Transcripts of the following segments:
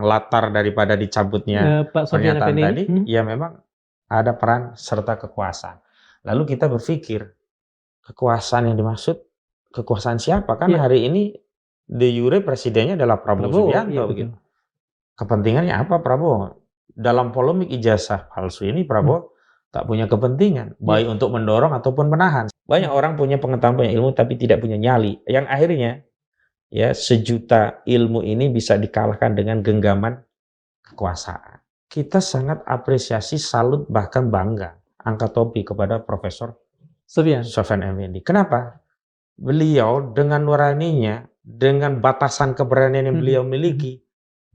latar daripada dicabutnya Pak Sofyan pernyataan Effendi, tadi, ya memang ada peran serta kekuasaan. Lalu kita berpikir, kekuasaan yang dimaksud, kekuasaan siapa? Kan Iya. hari ini de jure presidennya adalah Prabowo Subianto. iya, Begitu. betul. Kepentingannya apa Prabowo? Dalam polemik ijazah palsu ini Prabowo tak punya kepentingan, baik untuk mendorong ataupun menahan. Banyak orang punya pengetahuan, punya ilmu, tapi tidak punya nyali. Yang akhirnya, ya, sejuta ilmu ini bisa dikalahkan dengan genggaman kekuasaan. Kita sangat apresiasi, salut, bahkan bangga angkat topi kepada Profesor Sofyan Effendi. Kenapa? Beliau dengan nuraninya, dengan batasan keberanian yang beliau miliki,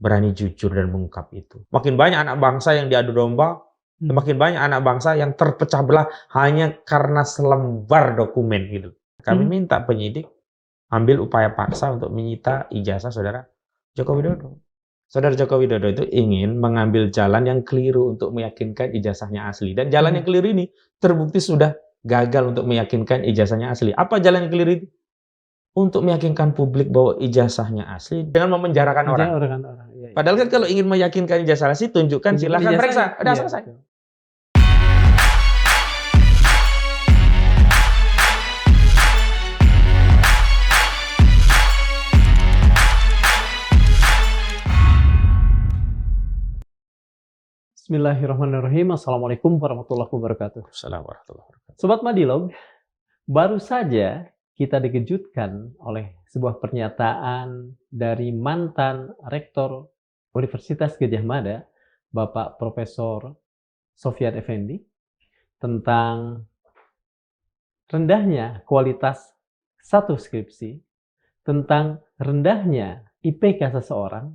berani jujur dan mengungkap itu. Makin banyak anak bangsa yang diadu domba, makin banyak anak bangsa yang terpecah belah hanya karena selembar dokumen gitu. Kami minta penyidik ambil upaya paksa untuk menyita ijazah saudara Joko Widodo. Saudara Joko Widodo itu ingin mengambil jalan yang keliru untuk meyakinkan ijazahnya asli. Dan jalan yang keliru ini terbukti sudah gagal untuk meyakinkan ijazahnya asli. Apa jalan yang keliru itu? Untuk meyakinkan publik bahwa ijazahnya asli dengan memenjarakan orang. Iya. Padahal kan kalau ingin meyakinkan ijazah asli, tunjukkan, silahkan periksa. Udah selesai. Betul. Bismillahirrahmanirrahim. Assalamualaikum warahmatullahi wabarakatuh. Assalamualaikum warahmatullahi wabarakatuh. Sobat Madilog, baru saja kita dikejutkan oleh sebuah pernyataan dari mantan Rektor Universitas Gadjah Mada, Bapak Profesor Sofyan Effendi, tentang rendahnya kualitas satu skripsi, tentang rendahnya IPK seseorang,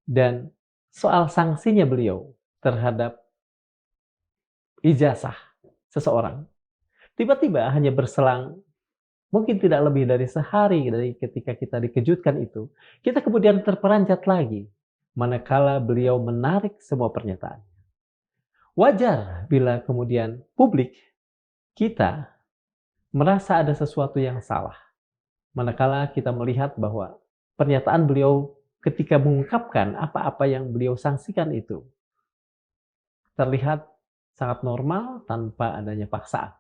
dan soal sanksinya beliau terhadap ijazah seseorang. Tiba-tiba hanya berselang mungkin tidak lebih dari sehari dari ketika kita dikejutkan itu, kita kemudian terperanjat lagi manakala beliau menarik semua pernyataan. Wajar bila kemudian publik kita merasa ada sesuatu yang salah manakala kita melihat bahwa pernyataan beliau ketika mengungkapkan apa-apa yang beliau sanksikan itu terlihat sangat normal tanpa adanya paksaan.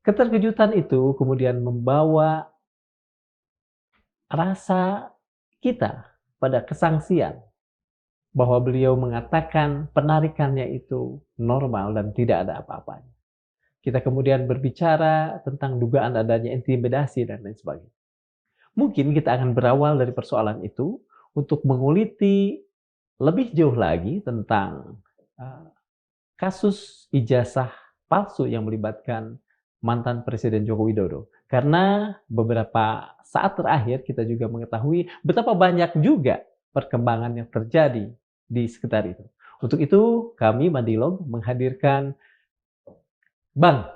Keterkejutan itu kemudian membawa rasa kita pada kesangsian bahwa beliau mengatakan penarikannya itu normal dan tidak ada apa-apanya. Kita kemudian berbicara tentang dugaan adanya intimidasi dan lain sebagainya. Mungkin kita akan berawal dari persoalan itu untuk menguliti lebih jauh lagi tentang kasus ijazah palsu yang melibatkan mantan Presiden Joko Widodo. Karena beberapa saat terakhir kita juga mengetahui betapa banyak juga perkembangan yang terjadi di sekitar itu. Untuk itu kami Madilog menghadirkan Bang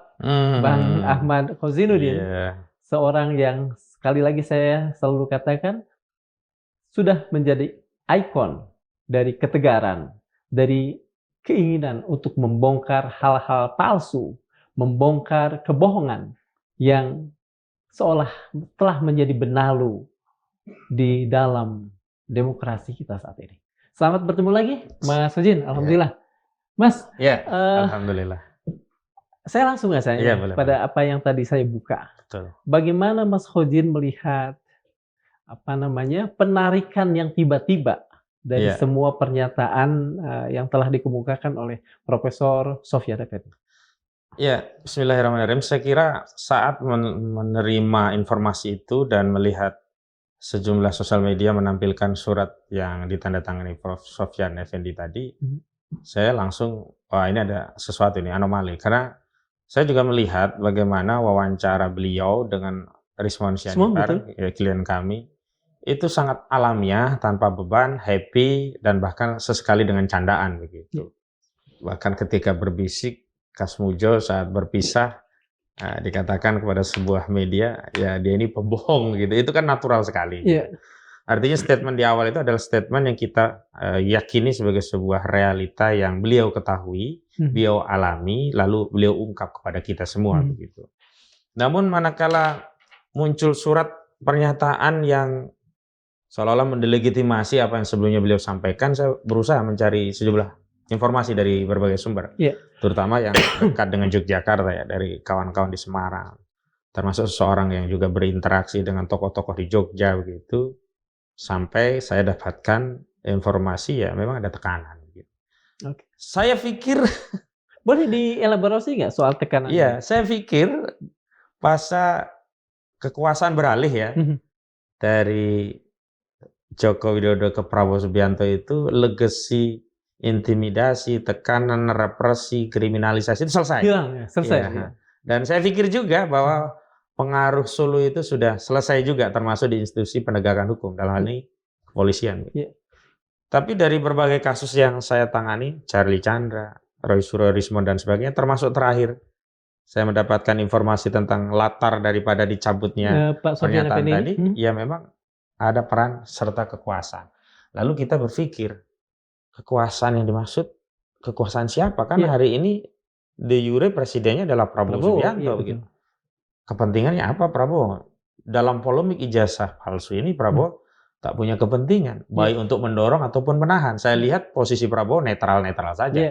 Ahmad Khozinuddin, seorang yang sekali lagi saya selalu katakan sudah menjadi ikon dari ketegaran, dari keinginan untuk membongkar hal-hal palsu, membongkar kebohongan yang seolah telah menjadi benalu di dalam demokrasi kita saat ini. Selamat bertemu lagi, Mas Khozin. Alhamdulillah. Mas, alhamdulillah. Saya langsung saja pada apa yang tadi saya buka. Betul. Bagaimana Mas Khozin melihat penarikan yang tiba-tiba dari semua pernyataan yang telah dikemukakan oleh Profesor Sofyan Effendi? Ya, bismillahirrahmanirrahim. Saya kira saat menerima informasi itu dan melihat sejumlah sosial media menampilkan surat yang ditandatangani Prof. Sofyan Effendi tadi, saya langsung, wah ini ada sesuatu ini, anomali. Karena saya juga melihat bagaimana wawancara beliau dengan Rizwan Syahnitar, klien kami, itu sangat alamiah, tanpa beban, happy, dan bahkan sesekali dengan candaan begitu. Bahkan ketika berbisik, Kasmujo saat berpisah dikatakan kepada sebuah media, ya dia ini pembohong gitu. Itu kan natural sekali. Gitu. Artinya statement di awal itu adalah statement yang kita yakini sebagai sebuah realita yang beliau ketahui, beliau alami, lalu beliau ungkap kepada kita semua begitu. Namun manakala muncul surat pernyataan yang seolah-olah mendelegitimasi apa yang sebelumnya beliau sampaikan. Saya berusaha mencari sejumlah informasi dari berbagai sumber, terutama yang dekat dengan Yogyakarta ya, dari kawan-kawan di Semarang, termasuk seseorang yang juga berinteraksi dengan tokoh-tokoh di Jogja begitu, sampai saya dapatkan informasi ya memang ada tekanan. Gitu. Saya pikir boleh dielaborasi nggak soal tekanan? Iya, saya pikir masa kekuasaan beralih ya dari Joko Widodo ke Prabowo Subianto itu legacy intimidasi, tekanan, represi, kriminalisasi itu selesai. Hilang ya, selesai. Ya. Dan saya pikir juga bahwa pengaruh Solo itu sudah selesai juga, termasuk di institusi penegakan hukum, dalam hal ini kepolisian. Tapi dari berbagai kasus yang saya tangani, Charlie Chandra, Roy Suryo Rismond dan sebagainya, termasuk terakhir saya mendapatkan informasi tentang latar daripada dicabutnya pernyataan tadi, ya memang ada peran serta kekuasaan. Lalu kita berpikir, kekuasaan yang dimaksud, kekuasaan siapa? Kan hari ini de jure presidennya adalah Prabowo Subianto. Begitu. Kepentingannya apa Prabowo? Dalam polemik ijazah palsu ini Prabowo tak punya kepentingan, baik untuk mendorong ataupun menahan. Saya lihat posisi Prabowo netral-netral saja.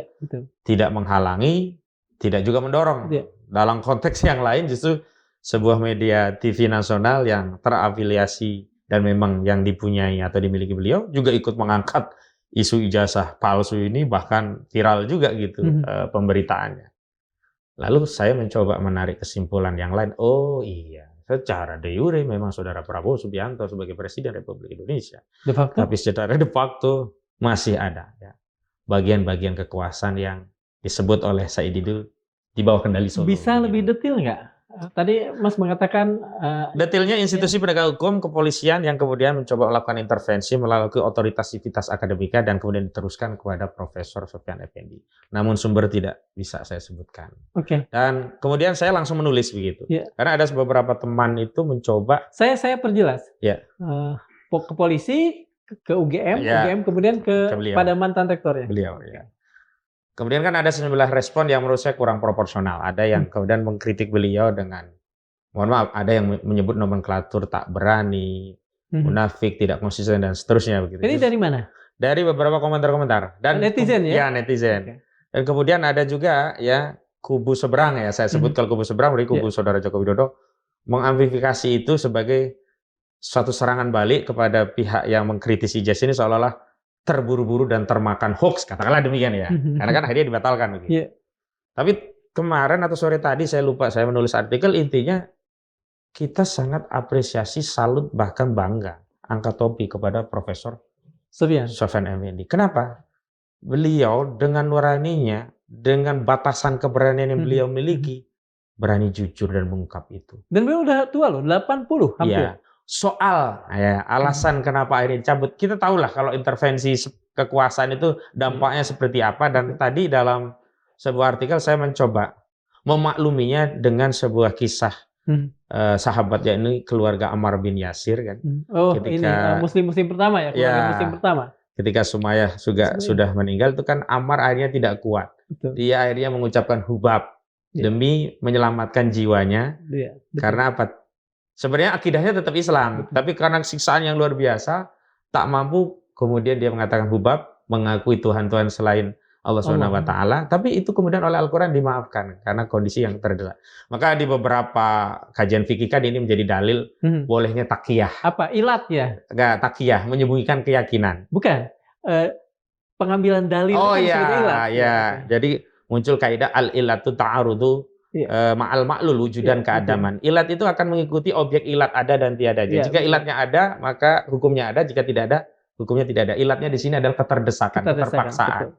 Tidak menghalangi, tidak juga mendorong. Dalam konteks yang lain justru sebuah media TV nasional yang terafiliasi dan memang yang dipunyai atau dimiliki beliau juga ikut mengangkat isu ijazah palsu ini, bahkan viral juga gitu pemberitaannya. Lalu saya mencoba menarik kesimpulan yang lain. Oh iya, secara de jure memang saudara Prabowo Subianto sebagai Presiden Republik Indonesia. De facto? Tapi secara de facto masih ada ya bagian-bagian kekuasaan yang disebut oleh Said Didu di bawah kendali Solo. Bisa lebih detail nggak? Tadi Mas mengatakan detailnya institusi penegak hukum, kepolisian yang kemudian mencoba melakukan intervensi melalui otoritas sivitas akademika dan kemudian diteruskan kepada Profesor Sofyan Effendi. Namun sumber tidak bisa saya sebutkan. Dan kemudian saya langsung menulis begitu. Karena ada beberapa teman itu mencoba. Saya perjelas. Ke polisi, ke UGM, UGM kemudian pada mantan rektornya. Beliau. Kemudian kan ada sejumlah respon yang menurut saya kurang proporsional. Ada yang kemudian mengkritik beliau dengan, mohon maaf, ada yang menyebut nomenklatur tak berani, munafik, tidak konsisten dan seterusnya begitu. Ini dari mana? Dari beberapa komentar-komentar dan netizen ya. Ya netizen. Dan kemudian ada juga ya kubu seberang ya, saya sebut kalau kubu seberang dari kubu saudara Joko Widodo mengamplifikasi itu sebagai suatu serangan balik kepada pihak yang mengkritisi ijazah ini seolah-olah terburu-buru dan termakan hoax, katakanlah demikian ya. Karena kan akhirnya dibatalkan begitu. Tapi kemarin atau sore tadi saya lupa, saya menulis artikel, intinya kita sangat apresiasi, salut, bahkan bangga angkat topi kepada Profesor Sofyan Effendi. Kenapa? Beliau dengan nuraninya, dengan batasan keberanian yang beliau miliki, berani jujur dan mengungkap itu. Dan beliau udah tua loh, 80 hampir. Iya. Soal alasan kenapa akhirnya dicabut, kita tahulah kalau intervensi kekuasaan itu dampaknya seperti apa. Dan tadi dalam sebuah artikel saya mencoba memakluminya dengan sebuah kisah sahabat, yakni keluarga Ammar bin Yasir kan. Ketika ini muslim pertama ya, keluarga muslim pertama. Ketika Sumayyah sudah meninggal itu kan Ammar akhirnya tidak kuat. Dia akhirnya mengucapkan hubab demi menyelamatkan jiwanya. Karena apa? Sebenarnya akidahnya tetap Islam, tapi karena siksaan yang luar biasa, tak mampu, kemudian dia mengatakan hubab, mengakui Tuhan-Tuhan selain Allah SWT, tapi itu kemudian oleh Al-Quran dimaafkan, karena kondisi yang terdesak. Maka di beberapa kajian fikih kan ini menjadi dalil, bolehnya takiyah. Apa? Ilatnya? Enggak, takiyah, menyembunyikan keyakinan. Bukan, pengambilan dalil. Oh iya. Jadi muncul kaidah al-ilatu ta'arudu ma'al ma'lul wujudan keadaman. Ilat itu akan mengikuti objek ilat ada dan tiada. Jika ilatnya ada, maka hukumnya ada. Jika tidak ada, hukumnya tidak ada. Ilatnya di sini adalah keterdesakan, keterpaksaan.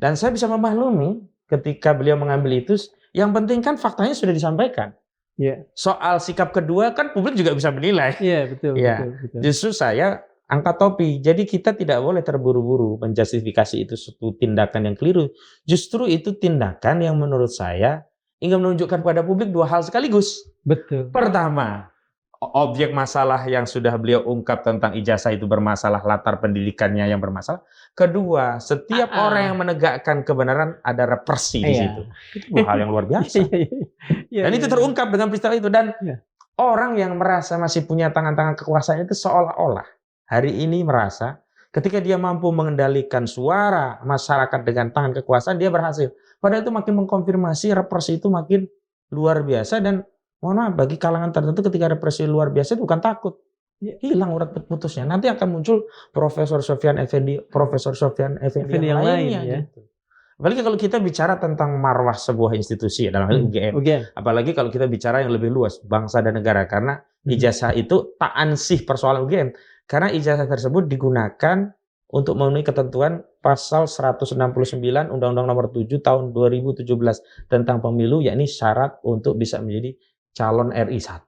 Dan saya bisa memaklumi ketika beliau mengambil itu, yang penting kan faktanya sudah disampaikan. Soal sikap kedua kan publik juga bisa menilai. Betul. Justru saya angkat topi. Jadi kita tidak boleh terburu-buru menjustifikasi itu suatu tindakan yang keliru. Justru itu tindakan yang menurut saya ingin menunjukkan kepada publik dua hal sekaligus. Betul. Pertama, objek masalah yang sudah beliau ungkap tentang ijazah itu bermasalah, latar pendidikannya yang bermasalah. Kedua, setiap orang yang menegakkan kebenaran ada represi di situ. Itu dua hal yang luar biasa. Dan itu terungkap dengan peristiwa itu. Dan orang yang merasa masih punya tangan-tangan kekuasaan itu seolah-olah hari ini merasa ketika dia mampu mengendalikan suara masyarakat dengan tangan kekuasaan, dia berhasil. Padahal itu makin mengkonfirmasi represi itu makin luar biasa dan mohon maaf, bagi kalangan tertentu ketika represi luar biasa itu bukan takut. Hilang urat putusnya. Nanti akan muncul Profesor Sofyan Effendi yang lainnya. ya. Gitu. Apalagi kalau kita bicara tentang marwah sebuah institusi, dalam hal UGM. Apalagi kalau kita bicara yang lebih luas, bangsa dan negara. Karena ijazah itu tak ansih persoalan UGM. Karena ijazah tersebut digunakan untuk memenuhi ketentuan pasal 169 Undang-Undang Nomor 7 Tahun 2017 tentang pemilu, yakni syarat untuk bisa menjadi calon RI 1.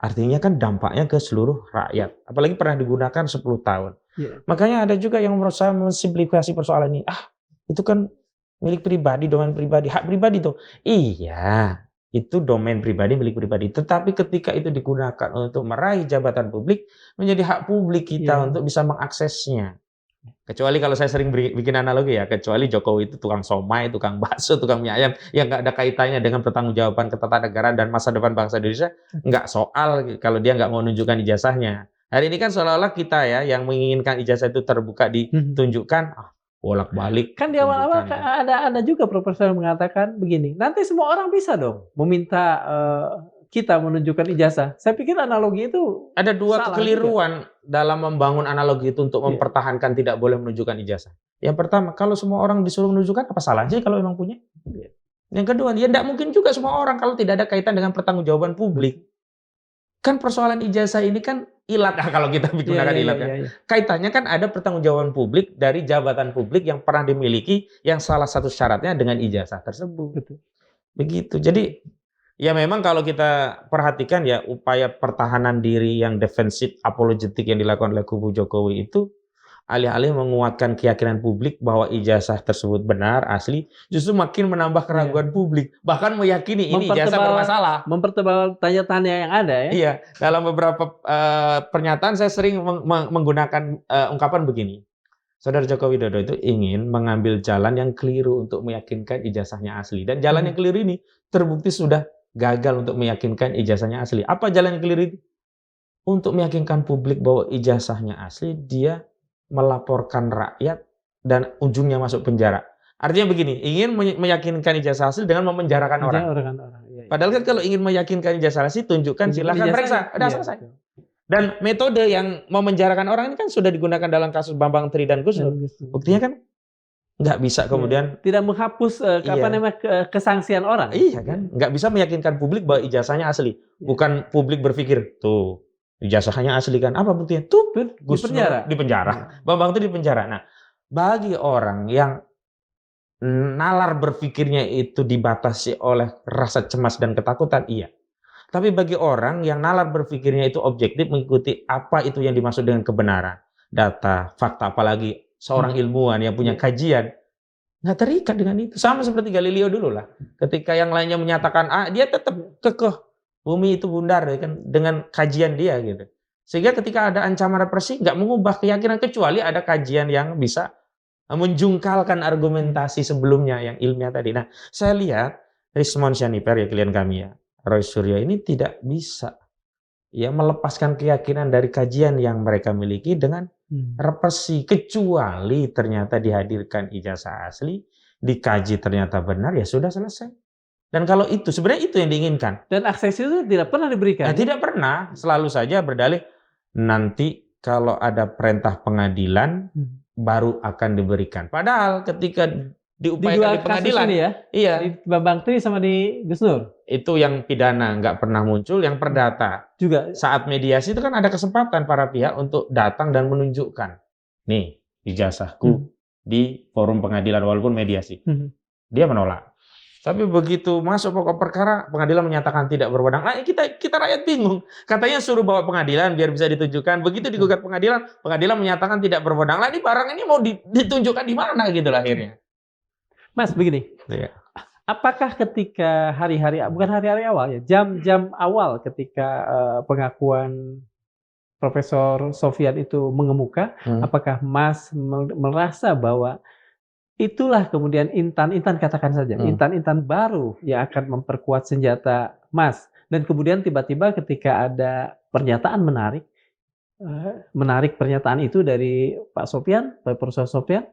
Artinya kan dampaknya ke seluruh rakyat. Apalagi pernah digunakan 10 tahun. Makanya ada juga yang berusaha mensimplifikasi persoalan ini. Itu kan milik pribadi, domain pribadi, hak pribadi tuh. Iya, itu domain pribadi, milik pribadi. Tetapi ketika itu digunakan untuk meraih jabatan publik, menjadi hak publik kita untuk bisa mengaksesnya. Kecuali kalau saya sering bikin analogi ya, kecuali Jokowi itu tukang somai, tukang bakso, tukang mie ayam, yang nggak ada kaitannya dengan pertanggungjawaban ketatanegaraan dan masa depan bangsa Indonesia, nggak soal kalau dia nggak mau menunjukkan ijazahnya. Hari ini kan seolah-olah kita ya yang menginginkan ijazah itu terbuka ditunjukkan, bolak-balik. Kan di awal-awal ada juga profesor yang mengatakan begini, nanti semua orang bisa dong meminta kita menunjukkan ijazah. Saya pikir analogi itu ada dua kekeliruan dalam membangun analogi itu untuk mempertahankan tidak boleh menunjukkan ijazah. Yang pertama, kalau semua orang disuruh menunjukkan, apa salahnya kalau memang punya? Yang kedua, ya tidak mungkin juga semua orang kalau tidak ada kaitan dengan pertanggungjawaban publik. Kan persoalan ijazah ini kan ilat kalau kita gunakan ilat ya. Kaitannya kan ada pertanggungjawaban publik dari jabatan publik yang pernah dimiliki, yang salah satu syaratnya dengan ijazah tersebut. Begitu. Jadi ya memang kalau kita perhatikan ya upaya pertahanan diri yang defensif apologetik yang dilakukan oleh kubu Jokowi itu alih-alih menguatkan keyakinan publik bahwa ijazah tersebut benar, asli, justru makin menambah keraguan publik. Bahkan meyakini ini ijazah bermasalah. Mempertebal tanya-tanya yang ada ya. Iya, dalam beberapa pernyataan saya sering menggunakan ungkapan begini. Saudara Joko Widodo itu ingin mengambil jalan yang keliru untuk meyakinkan ijazahnya asli. Dan jalan yang keliru ini terbukti sudah gagal untuk meyakinkan ijazahnya asli. Apa jalan yang keliru itu? Untuk meyakinkan publik bahwa ijazahnya asli, dia melaporkan rakyat dan ujungnya masuk penjara. Artinya begini, ingin meyakinkan ijazah asli dengan memenjarakan orang. Padahal kan kalau ingin meyakinkan ijazah asli, tunjukkan, silahkan periksa, udah selesai. Dan metode yang memenjarakan orang ini kan sudah digunakan dalam kasus Bambang Tri dan Gus Dur. Buktinya kan nggak bisa kemudian tidak menghapus kesangsian orang. Iya kan, nggak bisa meyakinkan publik bahwa ijazahnya asli. Bukan publik berpikir tuh ijazahnya asli kan, apa buktinya? Tuh Gus Dur di penjara, Bambang itu di penjara. Nah, bagi orang yang nalar berpikirnya itu dibatasi oleh rasa cemas dan ketakutan, iya. Tapi bagi orang yang nalar berpikirnya itu objektif, mengikuti apa itu yang dimaksud dengan kebenaran, data, fakta, apalagi seorang ilmuwan yang punya kajian, nggak terikat dengan itu. Sama seperti Galileo dulu lah. Ketika yang lainnya menyatakan A, dia tetap kekeh bumi itu bundar ya kan, dengan kajian dia gitu. Sehingga ketika ada ancaman represi nggak mengubah keyakinan kecuali ada kajian yang bisa menjungkalkan argumentasi sebelumnya yang ilmiah tadi. Nah, saya lihat Rizmon Syaniper ya klien kami ya, Roy Suryo ini tidak bisa ya melepaskan keyakinan dari kajian yang mereka miliki dengan represi, kecuali ternyata dihadirkan ijazah asli, dikaji ternyata benar, ya sudah selesai. Dan kalau itu sebenarnya itu yang diinginkan. Dan akses itu tidak pernah diberikan. Nah, tidak pernah, selalu saja berdalih nanti kalau ada perintah pengadilan baru akan diberikan. Padahal ketika diupayakan di pengadilan, ini ya, iya, di Bambang Tri sama di Gus Dur, itu yang pidana nggak pernah muncul, yang perdata juga. Saat mediasi itu kan ada kesempatan para pihak untuk datang dan menunjukkan, nih ijazahku di forum pengadilan walaupun mediasi, dia menolak. Tapi begitu masuk pokok perkara, pengadilan menyatakan tidak berwenang. Nah, kita rakyat bingung. Katanya suruh bawa pengadilan biar bisa ditunjukkan. Begitu digugat pengadilan, pengadilan menyatakan tidak berwenang. Lah ini barang ini mau ditunjukkan di mana gitu lah akhirnya. Mas, begini. Ya. Apakah ketika hari-hari, bukan hari-hari awal ya, jam-jam awal ketika pengakuan Profesor Sofyan itu mengemuka, apakah Mas merasa bahwa itulah kemudian intan-intan, katakan saja, intan-intan baru yang akan memperkuat senjata Mas. Dan kemudian tiba-tiba ketika ada pernyataan menarik, menarik pernyataan itu dari Pak Sopyan, Pak Profesor Sopyan.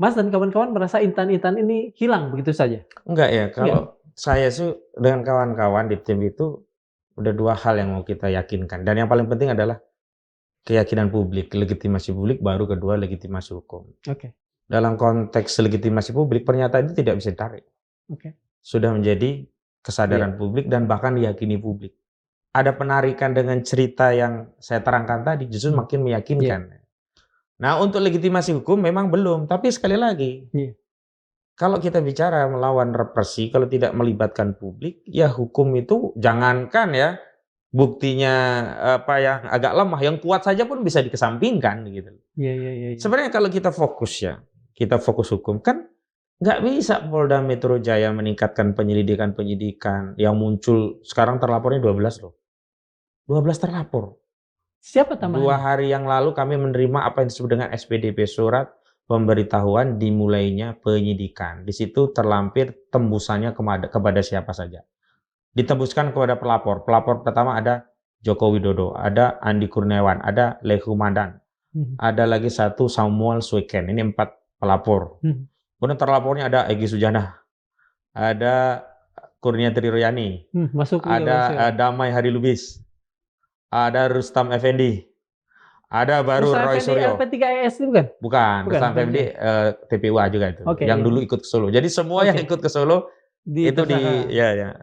Mas dan kawan-kawan merasa intan-intan ini hilang begitu saja? Enggak ya, Enggak? kalau saya sih dengan kawan-kawan di tim itu udah 2 hal yang mau kita yakinkan, dan yang paling penting adalah keyakinan publik, legitimasi publik, baru kedua legitimasi hukum. Oke. Dalam konteks legitimasi publik, pernyataan itu tidak bisa ditarik. Oke. Sudah menjadi kesadaran publik dan bahkan diyakini publik. Ada penarikan dengan cerita yang saya terangkan tadi, justru makin meyakinkan. Nah, untuk legitimasi hukum memang belum, tapi sekali lagi, kalau kita bicara melawan represi, kalau tidak melibatkan publik, ya hukum itu jangankan ya, buktinya apa yang agak lemah, yang kuat saja pun bisa dikesampingkan gitu. Iya. Sebenarnya kalau kita fokus ya, kita fokus hukum, kan nggak bisa Polda Metro Jaya meningkatkan penyidikan yang muncul sekarang terlapornya 12 loh. 12 terlapor. Siapa 2 tambahannya? hari yang lalu kami menerima apa yang disebut dengan SPDP, surat pemberitahuan dimulainya penyidikan. Di situ terlampir tembusannya kepada siapa saja. Ditembuskan kepada pelapor. Pelapor pertama ada Joko Widodo, ada Andi Kurniawan, ada Lehumadan, ada lagi satu Samuel Sweken. Ini 4 pelapor. Kemudian terlapornya ada Egy Sujana, ada Kurnia Triroyani, ada Damai Hari Lubis, ada Rustam Effendi, ada baru Roy Suryo. LP3ES itu bukan? Bukan, Rustam Effendi TPUA juga itu. Yang dulu ikut ke Solo. Jadi semua yang ikut ke Solo itu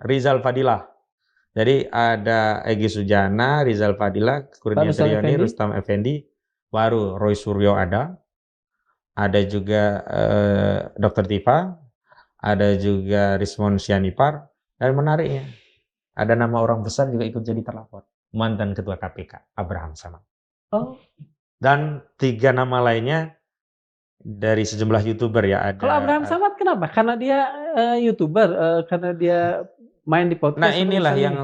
Rizal Fadilah. Jadi ada Egy Sujana, Rizal Fadilah, Kurnia Triroyani, Rustam Effendi, baru Roy Suryo ada juga Dr. Tifa, ada juga Rismon Sianipar, dan menariknya ada nama orang besar juga ikut jadi terlapor, mantan ketua KPK Abraham Samad. Dan 3 nama lainnya dari sejumlah YouTuber ya ada. Kalau Abraham Samad kenapa? Karena dia YouTuber, karena dia main di podcast. Nah inilah yang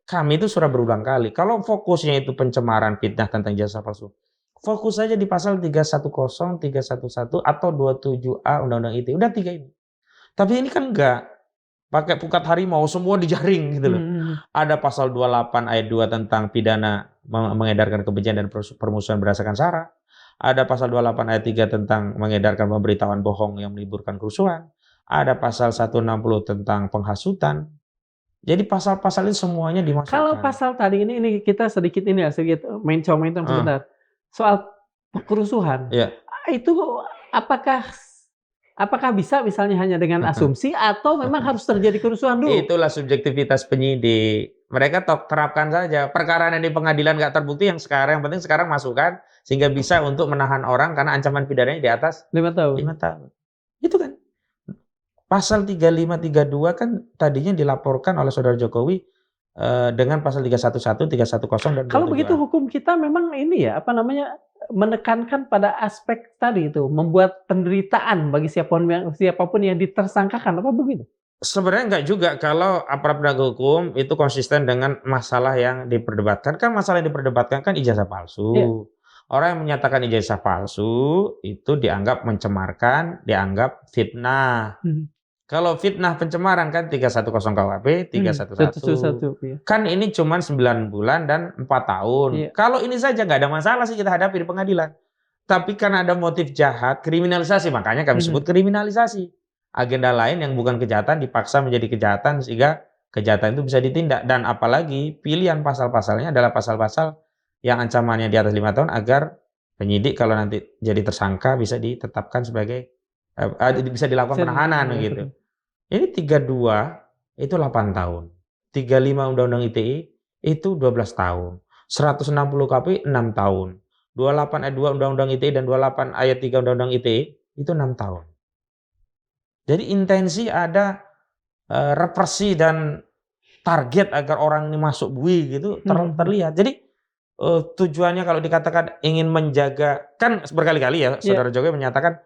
kami itu sudah berulang kali. Kalau fokusnya itu pencemaran, fitnah tentang jasa palsu, fokus saja di pasal 310, 311 atau 27A Undang-Undang ITE. Udah 3 ini. Tapi ini kan enggak. Pakai pukat harimau semua dijaring gitu loh. Ada pasal 28 ayat 2 tentang pidana mengedarkan kebencian dan permusuhan berdasarkan sara. Ada pasal 28 ayat 3 tentang mengedarkan pemberitahuan bohong yang menimbulkan kerusuhan. Ada pasal 160 tentang penghasutan. Jadi pasal-pasal ini semuanya dimasukkan. Kalau pasal tadi ini kita sedikit mencong sebentar. Soal kerusuhan. Itu apakah bisa misalnya hanya dengan asumsi atau memang harus terjadi kerusuhan dulu? Itulah subjektivitas penyidik. Mereka terapkan saja. Perkara yang di pengadilan nggak terbukti, yang penting sekarang masukkan sehingga bisa untuk menahan orang karena ancaman pidananya di atas 5 tahun. 5 tahun. Itu kan. Pasal 3532 kan tadinya dilaporkan oleh Saudara Jokowi dengan pasal 311, 310 dan 27A. Kalau begitu hukum kita memang ini ya, menekankan pada aspek tadi itu, membuat penderitaan bagi siapapun yang ditersangkakan, apa begitu? Sebenarnya enggak juga kalau aparat penegak hukum itu konsisten dengan masalah yang diperdebatkan. Kan masalah yang diperdebatkan kan ijazah palsu. Orang yang menyatakan ijazah palsu itu dianggap mencemarkan, dianggap fitnah. Kalau fitnah pencemaran kan 310 KUHP, 311. Kan ini cuma 9 bulan dan 4 tahun. Kalau ini saja nggak ada masalah sih kita hadapi di pengadilan. Tapi karena ada motif jahat, kriminalisasi, makanya kami sebut kriminalisasi. Agenda lain yang bukan kejahatan dipaksa menjadi kejahatan sehingga kejahatan itu bisa ditindak. Dan apalagi pilihan pasal-pasalnya adalah pasal-pasal yang ancamannya di atas 5 tahun agar penyidik kalau nanti jadi tersangka bisa ditetapkan sebagai bisa dilakukan penahanan gitu. Ini 32 itu 8 tahun. 35 Undang-Undang ITE itu 12 tahun. 160 KP 6 tahun. 28 ayat 2 Undang-Undang ITE dan 28 ayat 3 Undang-Undang ITE itu 6 tahun. Jadi intensi ada represi dan target agar orang ini masuk bui gitu terlihat. Jadi tujuannya kalau dikatakan ingin menjaga, kan berkali-kali ya Saudara Jokowi menyatakan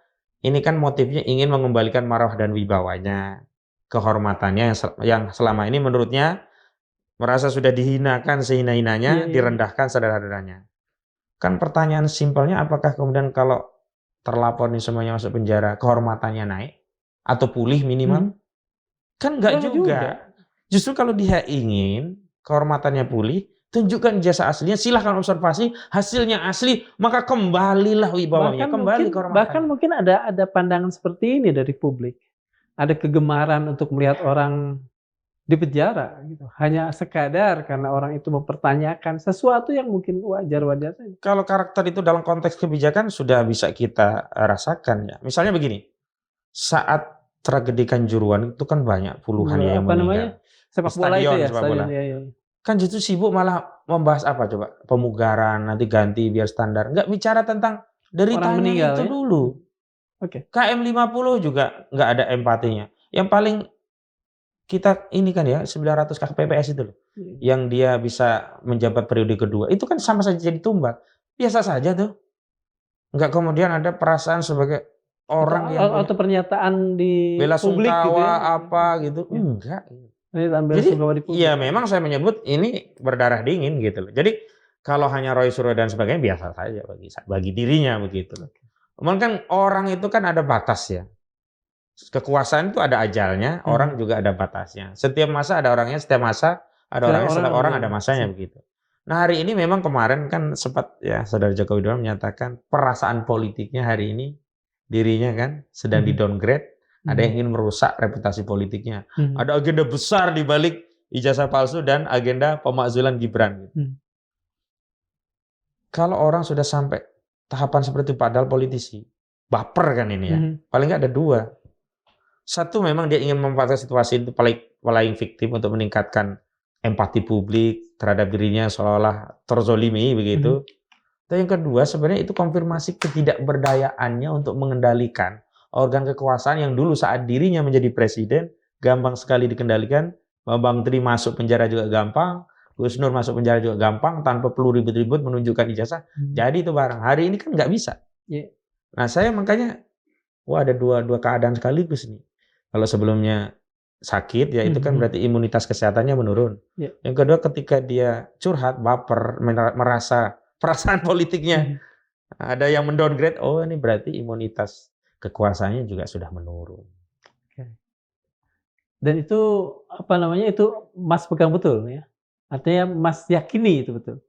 ini kan motifnya ingin mengembalikan marwah dan wibawanya, kehormatannya yang selama ini menurutnya merasa sudah dihinakan sehina-hinanya, direndahkan sederhana-sederhananya. Kan pertanyaan simpelnya, apakah kemudian kalau terlapor ini semuanya masuk penjara, kehormatannya naik atau pulih minimal? Kan enggak juga. Justru kalau dia ingin kehormatannya pulih, tunjukkan ijazah aslinya, silahkan observasi, hasilnya asli, maka kembalilah wibawanya, kembali bahkan kehormatannya. mungkin ada pandangan seperti ini dari publik. Ada kegemaran untuk melihat orang di penjara gitu. Hanya sekadar karena orang itu mempertanyakan sesuatu yang mungkin wajar-wajar saja. Kalau karakter itu dalam konteks kebijakan sudah bisa kita rasakan ya. Misalnya begini, saat tragedi Kanjuruhan itu kan banyak puluhan ya yang Apa namanya? meninggal. Sepak bola itu Stadion, ya, sepak bola. stadion. Ya. Kan justru sibuk malah membahas apa coba? Pemugaran, nanti ganti biar standar. Nggak bicara tentang deritanya meninggal, itu ya? dulu. Oke. KM 50 juga nggak ada empatinya. Yang paling kita ini kan ya 900 KPPS itu loh. Yang dia bisa menjabat periode kedua. Itu kan sama saja jadi tumbal. Biasa saja tuh. Nggak kemudian ada perasaan sebagai orang yang atau pernyataan di bela publik sungkawa gitu ya. apa gitu. Enggak. Jadi iya memang saya menyebut ini berdarah dingin gitu loh. Jadi kalau hanya Roy Suryo dan sebagainya biasa saja bagi dirinya begitu loh. Cuman kan orang itu kan ada batas ya. Kekuasaan itu ada ajalnya, orang juga ada batasnya. Setiap masa ada orangnya, setiap masa ada orangnya, setiap orang ada masanya begitu. Nah hari ini memang kemarin kan sempat ya Saudara Joko Widodo menyatakan perasaan politiknya hari ini dirinya kan sedang di downgrade. Ada yang ingin merusak reputasi politiknya. Ada agenda besar di balik ijazah palsu dan agenda pemakzulan Gibran. Kalau orang sudah sampai tahapan seperti itu, padahal politisi, baper kan ini ya. Paling nggak ada dua. Satu memang dia ingin memanfaatkan situasi itu paling fiktif untuk meningkatkan empati publik terhadap dirinya seolah-olah terzolimi begitu. Dan yang kedua sebenarnya itu konfirmasi ketidakberdayaannya untuk mengendalikan organ kekuasaan yang dulu saat dirinya menjadi presiden gampang sekali dikendalikan. Bambang Tri masuk penjara juga gampang, Gus Nur masuk penjara juga gampang tanpa perlu ribut-ribut menunjukkan ijazah. Jadi itu barang. Hari ini kan nggak bisa. Nah saya makanya ada dua keadaan sekaligus nih. Kalau sebelumnya sakit ya itu kan berarti imunitas kesehatannya menurun. Yang kedua ketika dia curhat, baper, merasa perasaan politiknya ada yang mendowngrade, oh ini berarti imunitas kekuasaannya juga sudah menurun. Dan itu apa namanya itu Mas pegang betul ya? Artinya Mas yakini itu betul?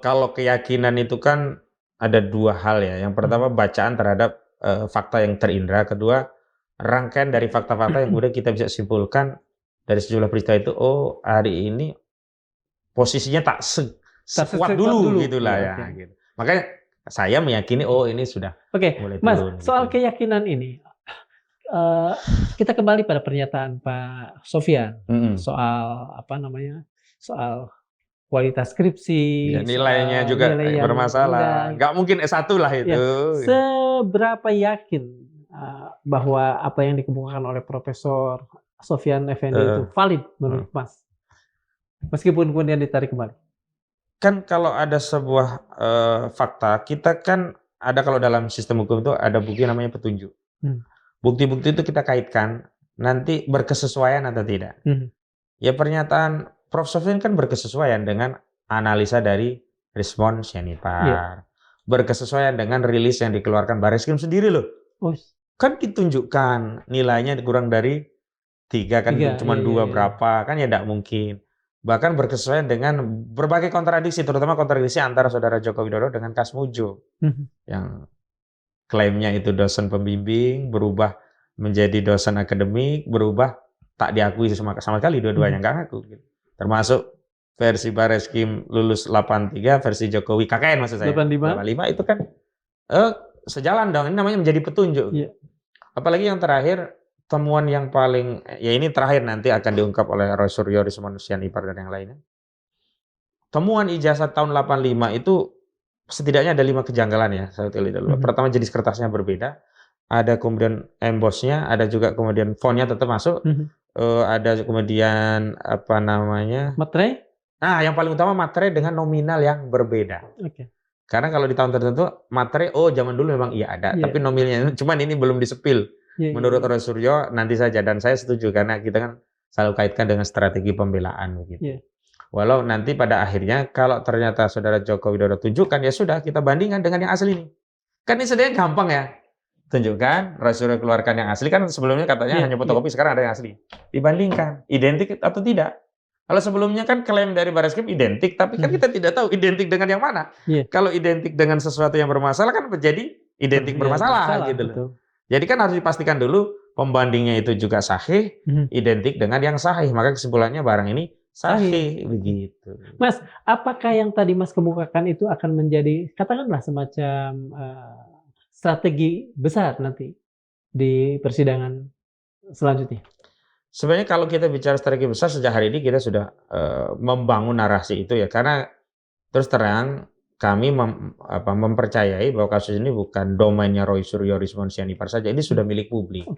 Kalau keyakinan itu kan ada dua hal ya. Yang pertama bacaan terhadap fakta yang terindra. Kedua rangkaian dari fakta-fakta yang kemudian kita bisa simpulkan dari sejumlah peristiwa itu. Oh hari ini posisinya tak sekuat dulu gitulah ya. Gitu. Makanya saya meyakini oh ini sudah mulai turun. Mas soal gitu. keyakinan ini kita kembali pada pernyataan Pak Sofyan soal apa namanya soal kualitas skripsi, nilainya juga bermasalah. Nggak mungkin S1 lah itu. Seberapa yakin bahwa apa yang dikemukakan oleh Profesor Sofyan Effendi itu valid menurut Mas? Meskipun kemudian ditarik kembali. Kan kalau ada sebuah fakta, kita kan ada kalau dalam sistem hukum itu ada bukti namanya petunjuk. Bukti-bukti itu kita kaitkan nanti berkesesuaian atau tidak. Ya pernyataan Prof. Sofyan kan berkesesuaian dengan analisa dari respon Syenipar. Berkesesuaian dengan rilis yang dikeluarkan Barreskrim sendiri loh. Kan ditunjukkan nilainya kurang dari 3 kan cuma 2 berapa kan ya tidak mungkin. Bahkan berkesesuaian dengan berbagai kontradiksi, terutama kontradiksi antara Saudara Joko Widodo dengan Kasmujo. Yang klaimnya itu dosen pembimbing, berubah menjadi dosen akademik, berubah tak diakui sama sekali dua-duanya nggak ngaku. Gitu. Termasuk versi Barreskrim lulus 83, versi Jokowi KKN maksud saya. 85 itu kan sejalan dong, ini namanya menjadi petunjuk. Apalagi yang terakhir, temuan yang paling, ya ini terakhir nanti akan diungkap oleh Roy Suryo, Rismon Syenipar dan yang lainnya. Temuan ijazah tahun 85 itu setidaknya ada 5 kejanggalan ya. Pertama jenis kertasnya berbeda, ada kemudian embossnya, ada juga kemudian fontnya tetap masuk, ada kemudian apa namanya? Materai? Nah, yang paling utama materai dengan nominal yang berbeda. Karena kalau di tahun tertentu materai, zaman dulu memang iya ada, tapi nominalnya, cuman ini belum disepil. Menurut Roy Suryo nanti saja, dan saya setuju karena kita kan selalu kaitkan dengan strategi pembelaan begitu. Walau nanti pada akhirnya kalau ternyata Saudara Joko Widodo tunjukkan ya sudah kita bandingkan dengan yang asli nih. Kan ini sebenarnya gampang ya. Tunjukkan, Roy Suryo keluarkan yang asli kan sebelumnya katanya hanya fotokopi, sekarang ada yang asli. Dibandingkan identik atau tidak. Kalau sebelumnya kan klaim dari Barreskrim identik, tapi kan kita tidak tahu identik dengan yang mana. Iya. Kalau identik dengan sesuatu yang bermasalah kan menjadi identik bermasalah gitu loh. Betul. Jadi kan harus dipastikan dulu pembandingnya itu juga sahih, identik dengan yang sahih. Maka kesimpulannya barang ini sahih begitu. Mas, apakah yang tadi Mas kemukakan itu akan menjadi katakanlah semacam strategi besar nanti di persidangan selanjutnya? Sebenarnya kalau kita bicara strategi besar, sejak hari ini kita sudah membangun narasi itu ya, karena terus terang kami mempercayai bahwa kasus ini bukan domainnya Roy Suryo Rizwan Sianipar saja, ini sudah milik publik.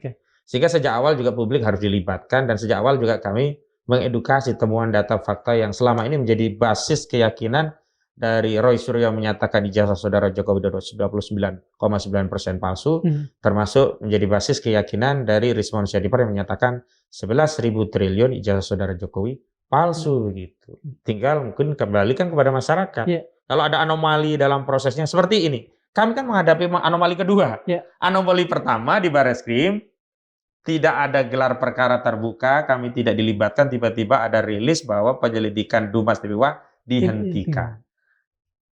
Sehingga sejak awal juga publik harus dilibatkan, dan sejak awal juga kami mengedukasi temuan data fakta yang selama ini menjadi basis keyakinan dari Roy Suryo menyatakan ijazah saudara Joko Widodo 99,9% palsu, termasuk menjadi basis keyakinan dari Rizwan Sianipar yang menyatakan 11.000 triliun ijazah saudara Jokowi palsu begitu. Tinggal mungkin kembalikan kepada masyarakat. Kalau ada anomali dalam prosesnya seperti ini, kami kan menghadapi anomali kedua. Anomali pertama di Barreskrim, tidak ada gelar perkara terbuka, kami tidak dilibatkan, tiba-tiba ada rilis bahwa penyelidikan Dumas TPWA dihentikan.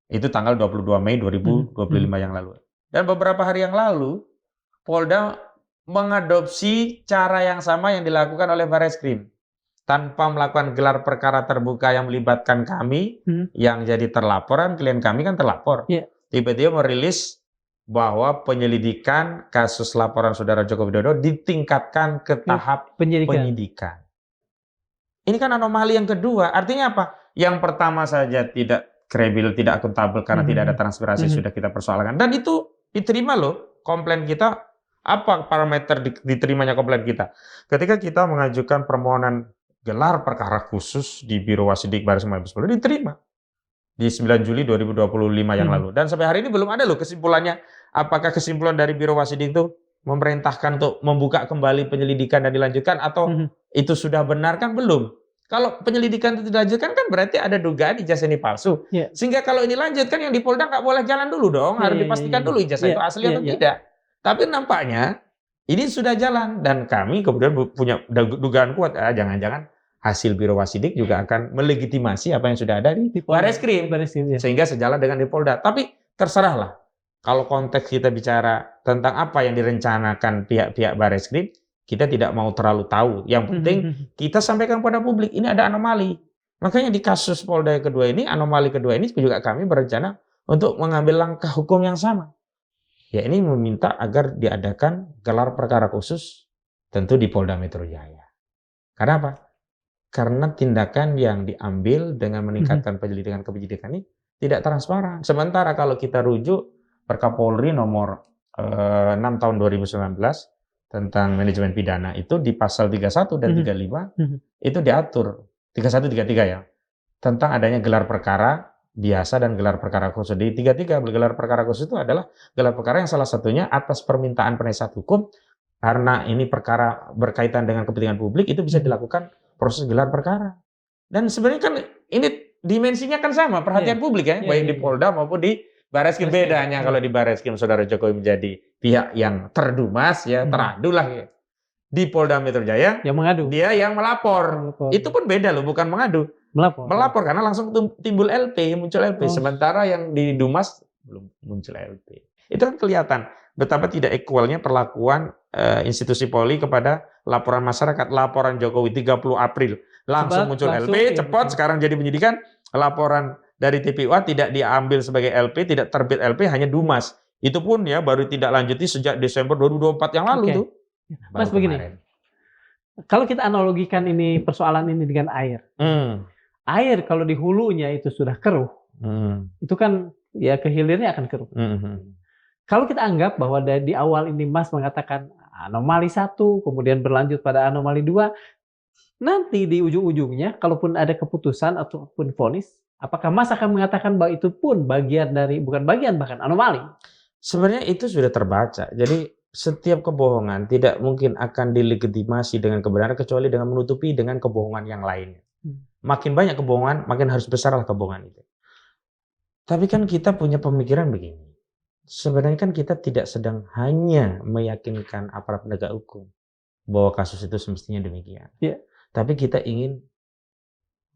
Itu tanggal 22 Mei 2025 yang lalu. Dan beberapa hari yang lalu, Polda mengadopsi cara yang sama yang dilakukan oleh Barreskrim. Tanpa melakukan gelar perkara terbuka yang melibatkan kami, yang jadi terlaporan, klien kami kan terlapor. Tiba-tiba merilis bahwa penyelidikan kasus laporan saudara Joko Widodo ditingkatkan ke tahap penyidikan. Ini kan anomali yang kedua. Artinya apa? Yang pertama saja tidak kredibel, tidak akuntabel karena tidak ada transparansi, sudah kita persoalkan. Dan itu diterima loh komplain kita. Apa parameter diterimanya komplain kita? Ketika kita mengajukan permohonan gelar perkara khusus di Biro Wasidik Barreskrim Mabes Polri, diterima di 9 Juli 2025 yang lalu. Dan sampai hari ini belum ada loh kesimpulannya. Apakah kesimpulan dari Biro Wasidik itu memerintahkan untuk membuka kembali penyelidikan dan dilanjutkan, atau itu sudah benar, kan belum. Kalau penyelidikan itu dilanjutkan kan berarti ada dugaan ijazah ini palsu. Sehingga kalau ini lanjut kan yang di Polda nggak boleh jalan dulu dong, harus dipastikan dulu ijazah itu asli atau tidak. Tapi nampaknya ini sudah jalan, dan kami kemudian punya dugaan kuat, jangan-jangan hasil Biro Wasidik juga akan melegitimasi apa yang sudah ada di Barreskrim, sehingga sejalan dengan di Polda. Tapi terserahlah, kalau konteks kita bicara tentang apa yang direncanakan pihak-pihak Barreskrim, kita tidak mau terlalu tahu. Yang penting kita sampaikan pada publik, ini ada anomali. Makanya di kasus Polda yang kedua ini, anomali kedua ini juga kami berencana untuk mengambil langkah hukum yang sama. Ya, ini meminta agar diadakan gelar perkara khusus tentu di Polda Metro Jaya. Karena apa? Karena tindakan yang diambil dengan meningkatkan penyelidikan ini tidak transparan. Sementara kalau kita rujuk Perkapolri nomor 6 tahun 2019 tentang manajemen pidana, itu di pasal 31 dan 35 itu diatur 31 33 ya, tentang adanya gelar perkara biasa dan gelar perkara khusus. Di 33 gelar perkara khusus itu adalah gelar perkara yang salah satunya atas permintaan penasihat hukum, karena ini perkara berkaitan dengan kepentingan publik, itu bisa dilakukan proses gelar perkara. Dan sebenarnya kan ini dimensinya kan sama, perhatian publik ya, baik di Polda maupun di Barreskrim. Bedanya kalau di Barreskrim saudara Jokowi menjadi pihak yang terdumas ya, teradu lah ya. Di Polda Metro Jaya yang mengadu, dia yang melapor. Itu pun beda loh, bukan mengadu. Melapor karena langsung timbul LP, muncul LP. Sementara yang di Dumas belum muncul LP. Itu kan kelihatan betapa tidak equalnya perlakuan institusi Polri kepada laporan masyarakat. Laporan Jokowi 30 April langsung muncul LP, cepat, sekarang jadi penyidikan. Laporan dari TPWA tidak diambil sebagai LP, tidak terbit LP, hanya Dumas. Itu pun ya baru tidak lanjuti sejak Desember 2024 yang lalu tuh. Mas, begini, kalau kita analogikan ini persoalan ini dengan air. Air kalau di hulunya itu sudah keruh, itu kan ya ke hilirnya akan keruh. Kalau kita anggap bahwa di awal ini Mas mengatakan anomali 1, kemudian berlanjut pada anomali 2, nanti di ujung-ujungnya kalaupun ada keputusan ataupun vonis, apakah Mas akan mengatakan bahwa itu pun bagian dari, bukan bagian, bahkan anomali? Sebenarnya itu sudah terbaca. Jadi setiap kebohongan tidak mungkin akan dilegitimasi dengan kebenaran kecuali dengan menutupi dengan kebohongan yang lainnya. Makin banyak kebohongan, makin harus besarlah kebohongan itu. Tapi kan kita punya pemikiran begini. Sebenarnya kan kita tidak sedang hanya meyakinkan aparat penegak hukum bahwa kasus itu semestinya demikian. Tapi kita ingin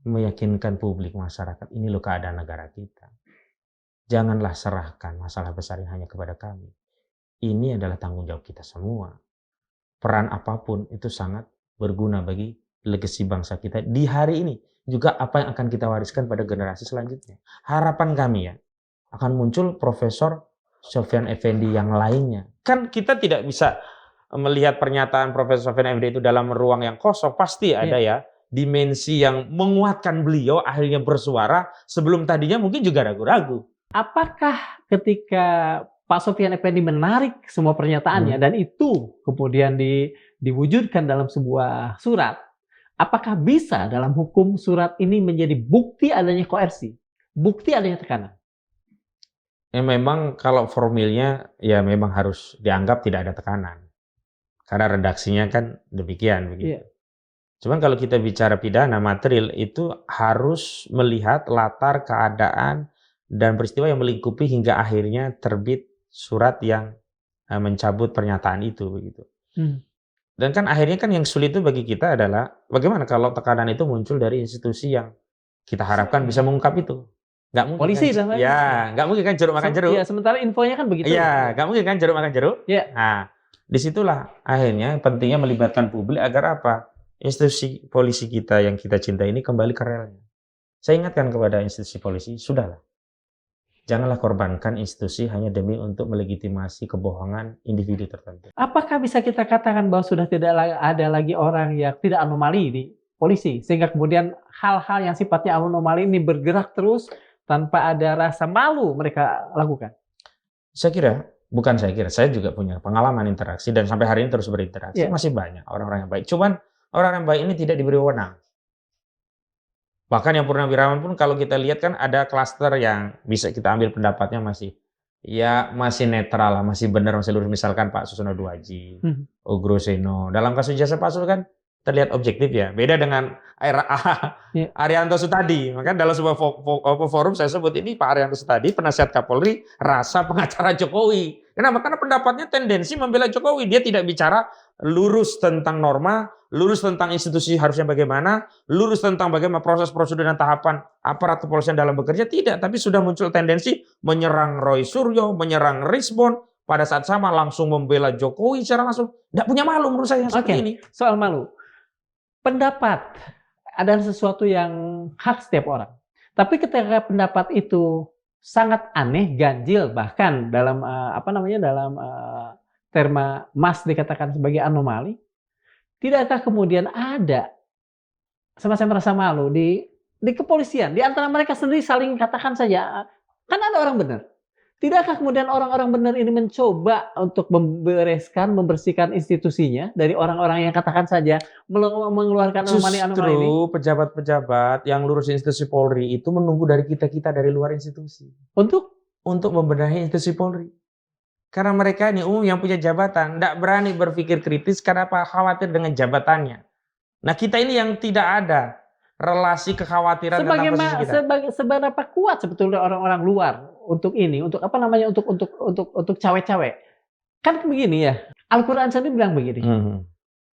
meyakinkan publik masyarakat ini loh keadaan negara kita. Janganlah serahkan masalah besar ini hanya kepada kami. Ini adalah tanggung jawab kita semua. Peran apapun itu sangat berguna bagi legasi bangsa kita di hari ini. Juga apa yang akan kita wariskan pada generasi selanjutnya. Harapan kami ya, akan muncul Profesor Sofyan Effendi yang lainnya. Kan kita tidak bisa melihat pernyataan Profesor Sofyan Effendi itu dalam ruang yang kosong. Pasti ada ya dimensi yang menguatkan beliau akhirnya bersuara sebelum tadinya mungkin juga ragu-ragu. Apakah ketika Pak Sofyan Effendi menarik semua pernyataannya dan itu kemudian diwujudkan dalam sebuah surat, apakah bisa dalam hukum surat ini menjadi bukti adanya koersi, bukti adanya tekanan? Ya memang kalau formilnya ya memang harus dianggap tidak ada tekanan. Karena redaksinya kan demikian begitu. Iya. Cuman kalau kita bicara pidana material itu harus melihat latar keadaan dan peristiwa yang melingkupi hingga akhirnya terbit surat yang mencabut pernyataan itu begitu. Dan kan akhirnya kan yang sulit itu bagi kita adalah bagaimana kalau tekanan itu muncul dari institusi yang kita harapkan bisa mengungkap itu. Nggak mungkin Polisi kan, dan ya nggak mungkin kan jeruk makan jeruk. Ya, sementara infonya kan begitu. Iya, nggak mungkin kan jeruk makan jeruk. Ya. Nah, disitulah akhirnya pentingnya melibatkan publik agar apa? Institusi polisi kita yang kita cintai ini kembali ke relnya. Saya ingatkan kepada institusi polisi, sudahlah. Janganlah korbankan institusi hanya demi untuk melegitimasi kebohongan individu tertentu. Apakah bisa kita katakan bahwa sudah tidak ada lagi orang yang tidak anomali di polisi? Sehingga kemudian hal-hal yang sifatnya anomali ini bergerak terus tanpa ada rasa malu mereka lakukan? Saya juga punya pengalaman interaksi dan sampai hari ini terus berinteraksi. Masih banyak orang-orang yang baik. Cuman orang yang baik ini tidak diberi wewenang. Bahkan yang purnawirawan pun kalau kita lihat kan ada klaster yang bisa kita ambil pendapatnya masih netral lah, masih benar, masih lurus. Misalkan Pak Susono Duaji, Ugro Seno. Dalam kasus jasa palsu kan terlihat objektif ya. Beda dengan Arianto Sutadi. Maka dalam sebuah forum saya sebut ini Pak Arianto Sutadi, penasihat Kapolri, rasa pengacara Jokowi. Kenapa? Karena pendapatnya tendensi membela Jokowi. Dia tidak bicara lurus tentang norma, lurus tentang institusi harusnya bagaimana, lurus tentang bagaimana proses prosedur dan tahapan aparat kepolisian dalam bekerja. Tidak, tapi sudah muncul tendensi menyerang Roy Suryo, menyerang Risbon, pada saat sama langsung membela Jokowi secara langsung. Tidak punya malu menurut saya seperti ini. Soal malu. Pendapat adalah sesuatu yang hak setiap orang. Tapi ketika pendapat itu sangat aneh, ganjil, bahkan dalam terma mas dikatakan sebagai anomali, tidakkah kemudian ada semacam rasa malu di kepolisian, di antara mereka sendiri saling katakan saja, kan ada orang benar. Tidakkah kemudian orang-orang benar ini mencoba untuk membersihkan institusinya dari orang-orang yang katakan saja mengeluarkan anomali-anomali ini? Justru pejabat-pejabat yang lurus institusi Polri itu menunggu dari kita-kita dari luar institusi. Untuk membenahi institusi Polri. Karena mereka ini yang punya jabatan, tidak berani berpikir kritis karena apa? Khawatir dengan jabatannya. Nah kita ini yang tidak ada relasi kekhawatiran tentang posisi kita. Seberapa kuat sebetulnya orang-orang luar untuk cawe-cawe? Kan begini ya, Al-Quran sendiri bilang begini.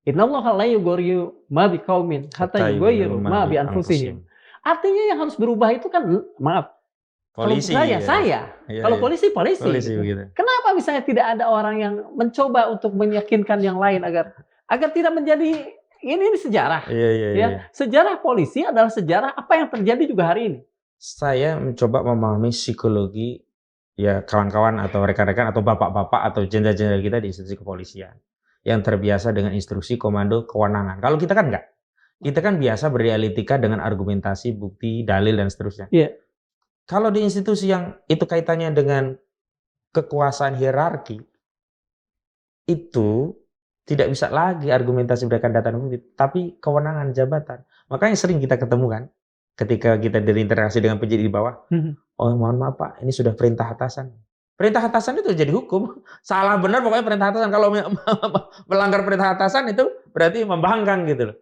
Innallaha la yughayyiru ma biqaumin hatta yughayyiru ma bi anfusihim. Artinya yang harus berubah itu kan, polisi. Kalau polisi. Begitu. Kenapa misalnya tidak ada orang yang mencoba untuk meyakinkan yang lain agar tidak menjadi ini sejarah. Sejarah polisi adalah sejarah apa yang terjadi juga hari ini. Saya mencoba memahami psikologi ya kawan-kawan atau rekan-rekan atau bapak-bapak atau jenderal-jenderal kita di institusi kepolisian yang terbiasa dengan instruksi, komando, kewenangan. Kalau kita kan enggak. Kita kan biasa berdialektika dengan argumentasi, bukti, dalil dan seterusnya. Kalau di institusi yang itu kaitannya dengan kekuasaan hierarki, itu tidak bisa lagi argumentasi berdasarkan data dan bukti, tapi kewenangan jabatan. Makanya sering kita ketemu kan, ketika kita berinteraksi dengan penyidik di bawah, oh mohon maaf Pak, ini sudah perintah atasan. Perintah atasan itu jadi hukum. Salah benar pokoknya perintah atasan. Kalau melanggar perintah atasan itu berarti membangkang gitu loh.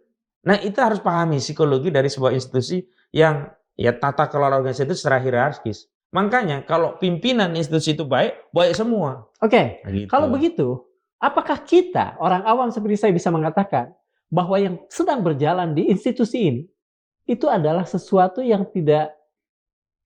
Nah itu harus pahami psikologi dari sebuah institusi yang ya tata kelola organisasi itu secara hierarkis. Makanya kalau pimpinan institusi itu baik semua. Oke. Nah, gitu. Kalau begitu, apakah kita, orang awam seperti saya bisa mengatakan bahwa yang sedang berjalan di institusi ini itu adalah sesuatu yang tidak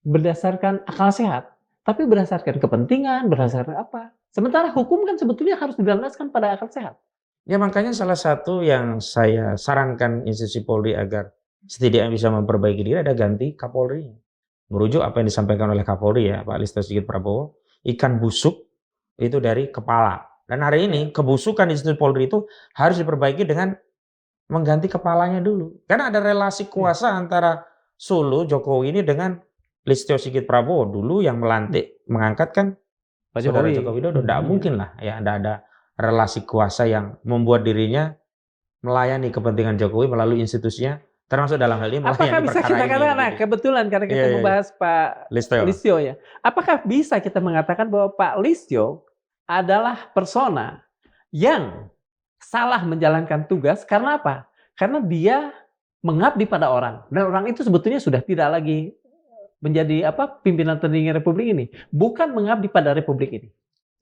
berdasarkan akal sehat, tapi berdasarkan kepentingan, berdasarkan apa. Sementara hukum kan sebetulnya harus dilandaskan pada akal sehat. Ya makanya salah satu yang saya sarankan institusi Polri agar setidaknya bisa memperbaiki diri ada ganti Kapolri. Merujuk apa yang disampaikan oleh Kapolri ya Pak Listio Sigit Prabowo, ikan busuk itu dari kepala. Dan hari ini kebusukan institusi Polri itu harus diperbaiki dengan mengganti kepalanya dulu. Karena ada relasi kuasa antara Solo Jokowi ini dengan Listio Sigit Prabowo dulu yang melantik mengangkat kan Pak Saudara Jokowi. Joko Widodo. Tidak mungkin lah ya ada relasi kuasa yang membuat dirinya melayani kepentingan Jokowi melalui institusinya, termasuk dalam hal ini Apakah melayani bisa kita perkara ini. katakan, nah Gitu. kebetulan karena kita Iya, iya. membahas Pak Listio. Listio ya, apakah bisa kita mengatakan bahwa Pak Listio adalah persona yang salah menjalankan tugas karena apa? Karena dia mengabdi pada orang, dan orang itu sebetulnya sudah tidak lagi menjadi pimpinan tertinggi Republik ini, bukan mengabdi pada Republik ini.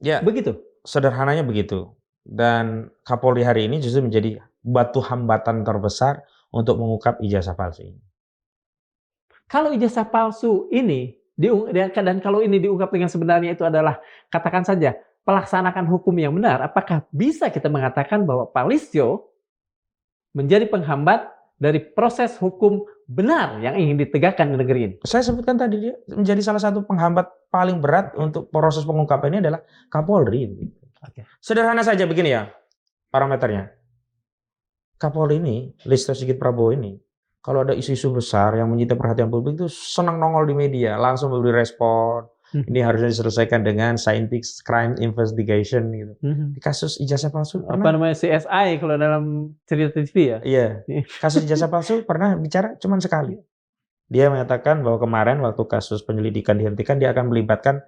Ya, Begitu. sederhananya begitu. Dan Kapolri hari ini justru menjadi batu hambatan terbesar untuk mengungkap ijazah palsu ini. Kalau ijazah palsu ini dan kalau ini diungkap dengan sebenarnya itu adalah, katakan saja, pelaksanaan hukum yang benar, apakah bisa kita mengatakan bahwa Pak Listio menjadi penghambat dari proses hukum benar yang ingin ditegakkan di negeri ini? Saya sebutkan tadi dia menjadi salah satu penghambat paling berat untuk proses pengungkapan ini adalah Kapolri. Oke. Sederhana saja begini ya parameternya. Kapolri ini, Listio Sigit Prabowo ini, kalau ada isu-isu besar yang menyita perhatian publik itu senang nongol di media, langsung memberi respon. Ini harusnya diselesaikan dengan scientific crime investigation gitu. Di kasus ijazah palsu Apa namanya, CSI kalau dalam cerita TV ya? Iya. Kasus ijazah palsu pernah bicara cuma sekali. Dia mengatakan bahwa kemarin waktu kasus penyelidikan dihentikan dia akan melibatkan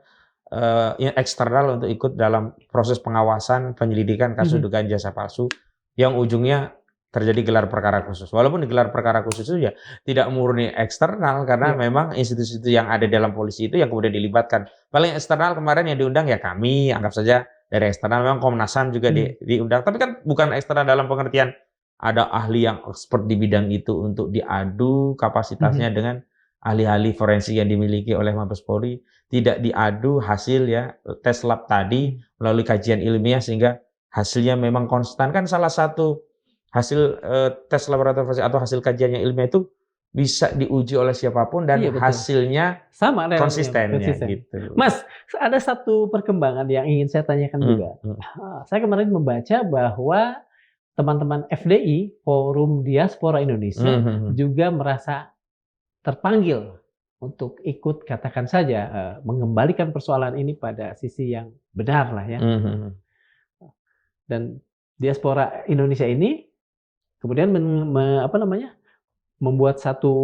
eksternal untuk ikut dalam proses pengawasan penyelidikan kasus dugaan ijazah palsu yang ujungnya terjadi gelar perkara khusus. Walaupun di gelar perkara khusus itu ya tidak murni eksternal karena memang institusi yang ada dalam polisi itu yang kemudian dilibatkan. Paling eksternal kemarin yang diundang ya kami, anggap saja dari eksternal. Memang Komnas HAM juga diundang. Tapi kan bukan eksternal dalam pengertian ada ahli yang expert di bidang itu untuk diadu kapasitasnya dengan ahli-ahli forensik yang dimiliki oleh Mabes Polri. Tidak diadu hasil ya tes lab tadi melalui kajian ilmiah sehingga hasilnya memang konstan. Kan salah satu hasil tes laboratorium atau hasil kajian yang ilmiah itu bisa diuji oleh siapapun dan hasilnya sama konsisten. Gitu. Mas, ada satu perkembangan yang ingin saya tanyakan juga. Saya kemarin membaca bahwa teman-teman FDI, Forum Diaspora Indonesia, juga merasa terpanggil untuk ikut, katakan saja, mengembalikan persoalan ini pada sisi yang benar lah ya. Dan Diaspora Indonesia ini kemudian membuat satu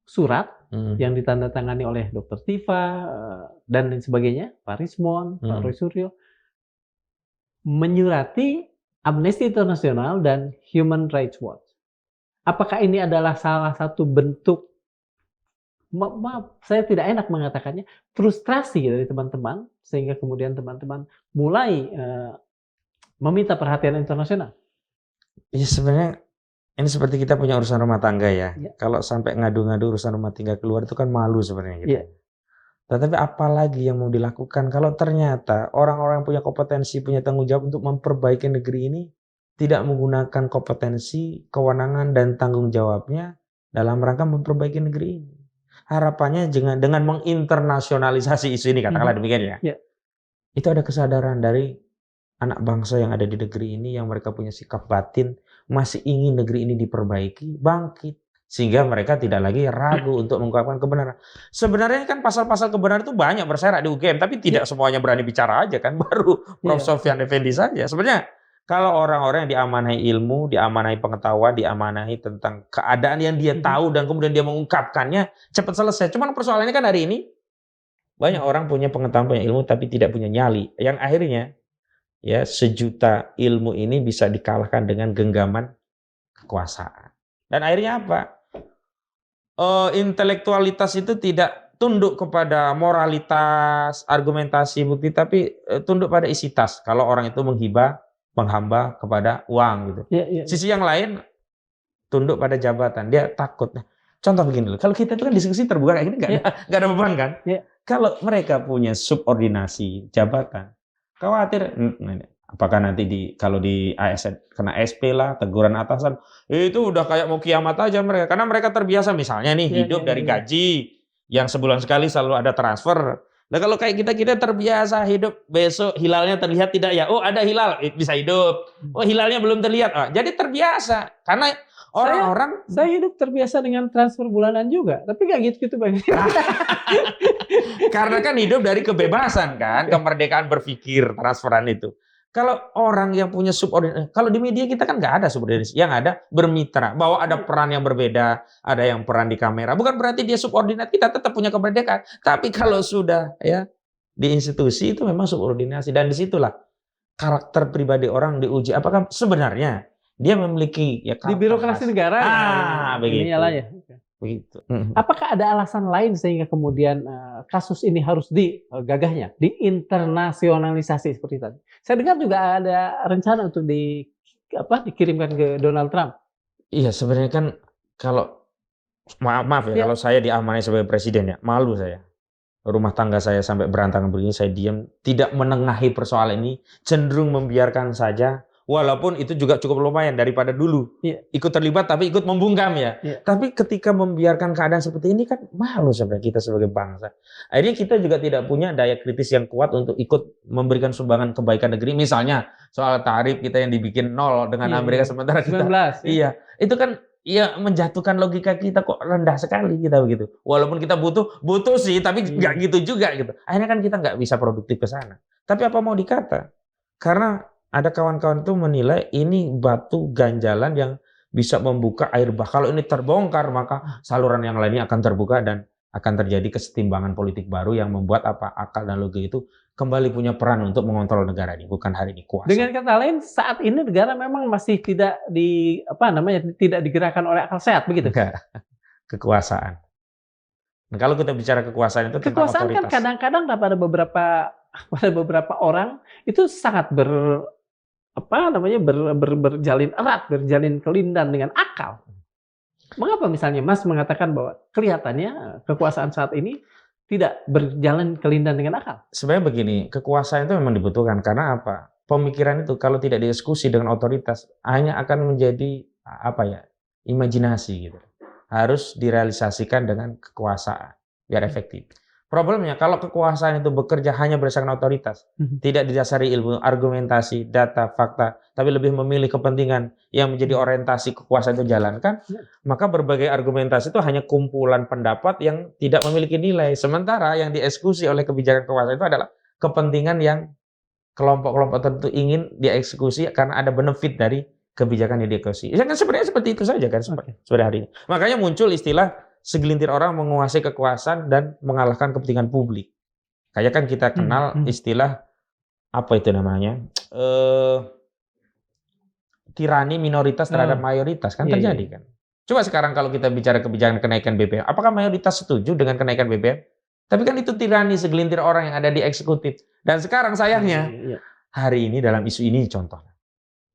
surat yang ditandatangani oleh Dr. Tifa dan lain sebagainya, Pak Rismon, Pak Roy Suryo, menyurati Amnesty International dan Human Rights Watch. Apakah ini adalah salah satu bentuk, maaf, saya tidak enak mengatakannya, frustrasi dari teman-teman, sehingga kemudian teman-teman mulai meminta perhatian internasional? Ya sebenarnya ini seperti kita punya urusan rumah tangga ya. Kalau sampai ngadu-ngadu urusan rumah tangga keluar itu kan malu sebenarnya gitu. Tetapi apalagi yang mau dilakukan kalau ternyata orang-orang yang punya kompetensi, punya tanggung jawab untuk memperbaiki negeri ini tidak menggunakan kompetensi, kewenangan dan tanggung jawabnya dalam rangka memperbaiki negeri ini. Harapannya dengan menginternasionalisasi isu ini, katakanlah demikian ya. Itu ada kesadaran dari anak bangsa yang ada di negeri ini yang mereka punya sikap batin, masih ingin negeri ini diperbaiki, bangkit. Sehingga mereka tidak lagi ragu untuk mengungkapkan kebenaran. Sebenarnya kan pasal-pasal kebenaran itu banyak berserak di UGM, tapi tidak semuanya berani bicara aja kan. Baru Prof. Sofyan Effendi saja. Sebenarnya kalau orang-orang yang diamanahi ilmu, diamanahi pengetahuan, diamanahi tentang keadaan yang dia tahu dan kemudian dia mengungkapkannya, cepat selesai. Cuman persoalannya kan hari ini, banyak orang punya pengetahuan, punya ilmu, tapi tidak punya nyali. Yang akhirnya, ya sejuta ilmu ini bisa dikalahkan dengan genggaman kekuasaan. Dan akhirnya apa? Intelektualitas itu tidak tunduk kepada moralitas, argumentasi, bukti, tapi tunduk pada isi tas. Kalau orang itu menghamba kepada uang gitu. Sisi yang lain tunduk pada jabatan. Dia takut. Contoh begini loh, kalau kita itu kan diskusi terbuka kayak gini nggak ada beban kan? Iya. Kalau mereka punya subordinasi jabatan, khawatir apakah nanti kalau di ASN kena SP lah, teguran atasan, itu udah kayak mau kiamat aja mereka. Karena mereka terbiasa misalnya nih hidup dari gaji yang sebulan sekali selalu ada transfer. Nah kalau kayak kita terbiasa hidup besok hilalnya terlihat tidak ya? Oh ada hilal, bisa hidup. Oh hilalnya belum terlihat, jadi terbiasa. Karena orang-orang saya hidup terbiasa dengan transfer bulanan juga, tapi nggak gitu-gitu banget. Karena kan hidup dari kebebasan kan, kemerdekaan berpikir, transferan itu. Kalau orang yang punya subordinasi, kalau di media kita kan nggak ada subordinasi, yang ada bermitra, bahwa ada peran yang berbeda, ada yang peran di kamera. Bukan berarti dia subordinat, kita tetap punya kemerdekaan. Tapi kalau sudah ya di institusi itu memang subordinasi, dan disitulah karakter pribadi orang diuji. Apakah sebenarnya dia memiliki ya di birokrasi negara begitu. Ya. Begitu. Apakah ada alasan lain sehingga kemudian kasus ini harus diinternasionalisasi seperti tadi? Saya dengar juga ada rencana untuk dikirimkan ke Donald Trump. Iya, sebenarnya kan kalau maaf ya, kalau saya diamanai sebagai presiden ya, malu saya. Rumah tangga saya sampai berantakan begini, saya diam, tidak menengahi persoalan ini, cenderung membiarkan saja. Walaupun itu juga cukup lumayan daripada dulu ikut terlibat tapi ikut membungkam ya. Tapi ketika membiarkan keadaan seperti ini kan malu sebenarnya kita sebagai bangsa. Akhirnya kita juga tidak punya daya kritis yang kuat untuk ikut memberikan sumbangan kebaikan negeri. Misalnya soal tarif kita yang dibikin nol dengan Amerika sementara kita 19, itu kan menjatuhkan logika kita kok rendah sekali kita begitu. Walaupun kita butuh sih tapi nggak gitu juga gitu. Akhirnya kan kita nggak bisa produktif ke sana. Tapi apa mau dikata? Karena ada kawan-kawan itu menilai ini batu ganjalan yang bisa membuka air bah. Kalau ini terbongkar, maka saluran yang lainnya akan terbuka dan akan terjadi kesetimbangan politik baru yang membuat akal dan logika itu kembali punya peran untuk mengontrol negara ini, bukan hari ini kuasa. Dengan kata lain, saat ini negara memang masih tidak digerakkan oleh akal sehat, begitu? Enggak. Kekuasaan. Nah, kalau kita bicara kekuasaan itu tentang kekuasaan otoritas. Kan kadang-kadang pada beberapa orang itu sangat berjalin kelindan dengan akal. Mengapa misalnya Mas mengatakan bahwa kelihatannya kekuasaan saat ini tidak berjalan kelindan dengan akal? Sebenarnya begini, kekuasaan itu memang dibutuhkan karena apa? Pemikiran itu kalau tidak dieksekusi dengan otoritas hanya akan menjadi imajinasi gitu. Harus direalisasikan dengan kekuasaan biar efektif. Problemnya kalau kekuasaan itu bekerja hanya berdasarkan otoritas, tidak didasari ilmu, argumentasi, data, fakta, tapi lebih memilih kepentingan yang menjadi orientasi kekuasaan itu jalankan, maka berbagai argumentasi itu hanya kumpulan pendapat yang tidak memiliki nilai. Sementara yang dieksekusi oleh kebijakan kekuasaan itu adalah kepentingan yang kelompok-kelompok tertentu ingin dieksekusi karena ada benefit dari kebijakan yang dieksekusi. Ya kan sebenarnya seperti itu saja kan sebenarnya hari ini. Makanya muncul istilah segelintir orang menguasai kekuasaan dan mengalahkan kepentingan publik. Kayak kan kita kenal istilah apa itu namanya? Tirani minoritas terhadap mayoritas kan terjadi kan. Coba sekarang kalau kita bicara kebijakan kenaikan BBM, apakah mayoritas setuju dengan kenaikan BBM? Tapi kan itu tirani segelintir orang yang ada di eksekutif. Dan sekarang sayangnya hari ini dalam isu ini contohnya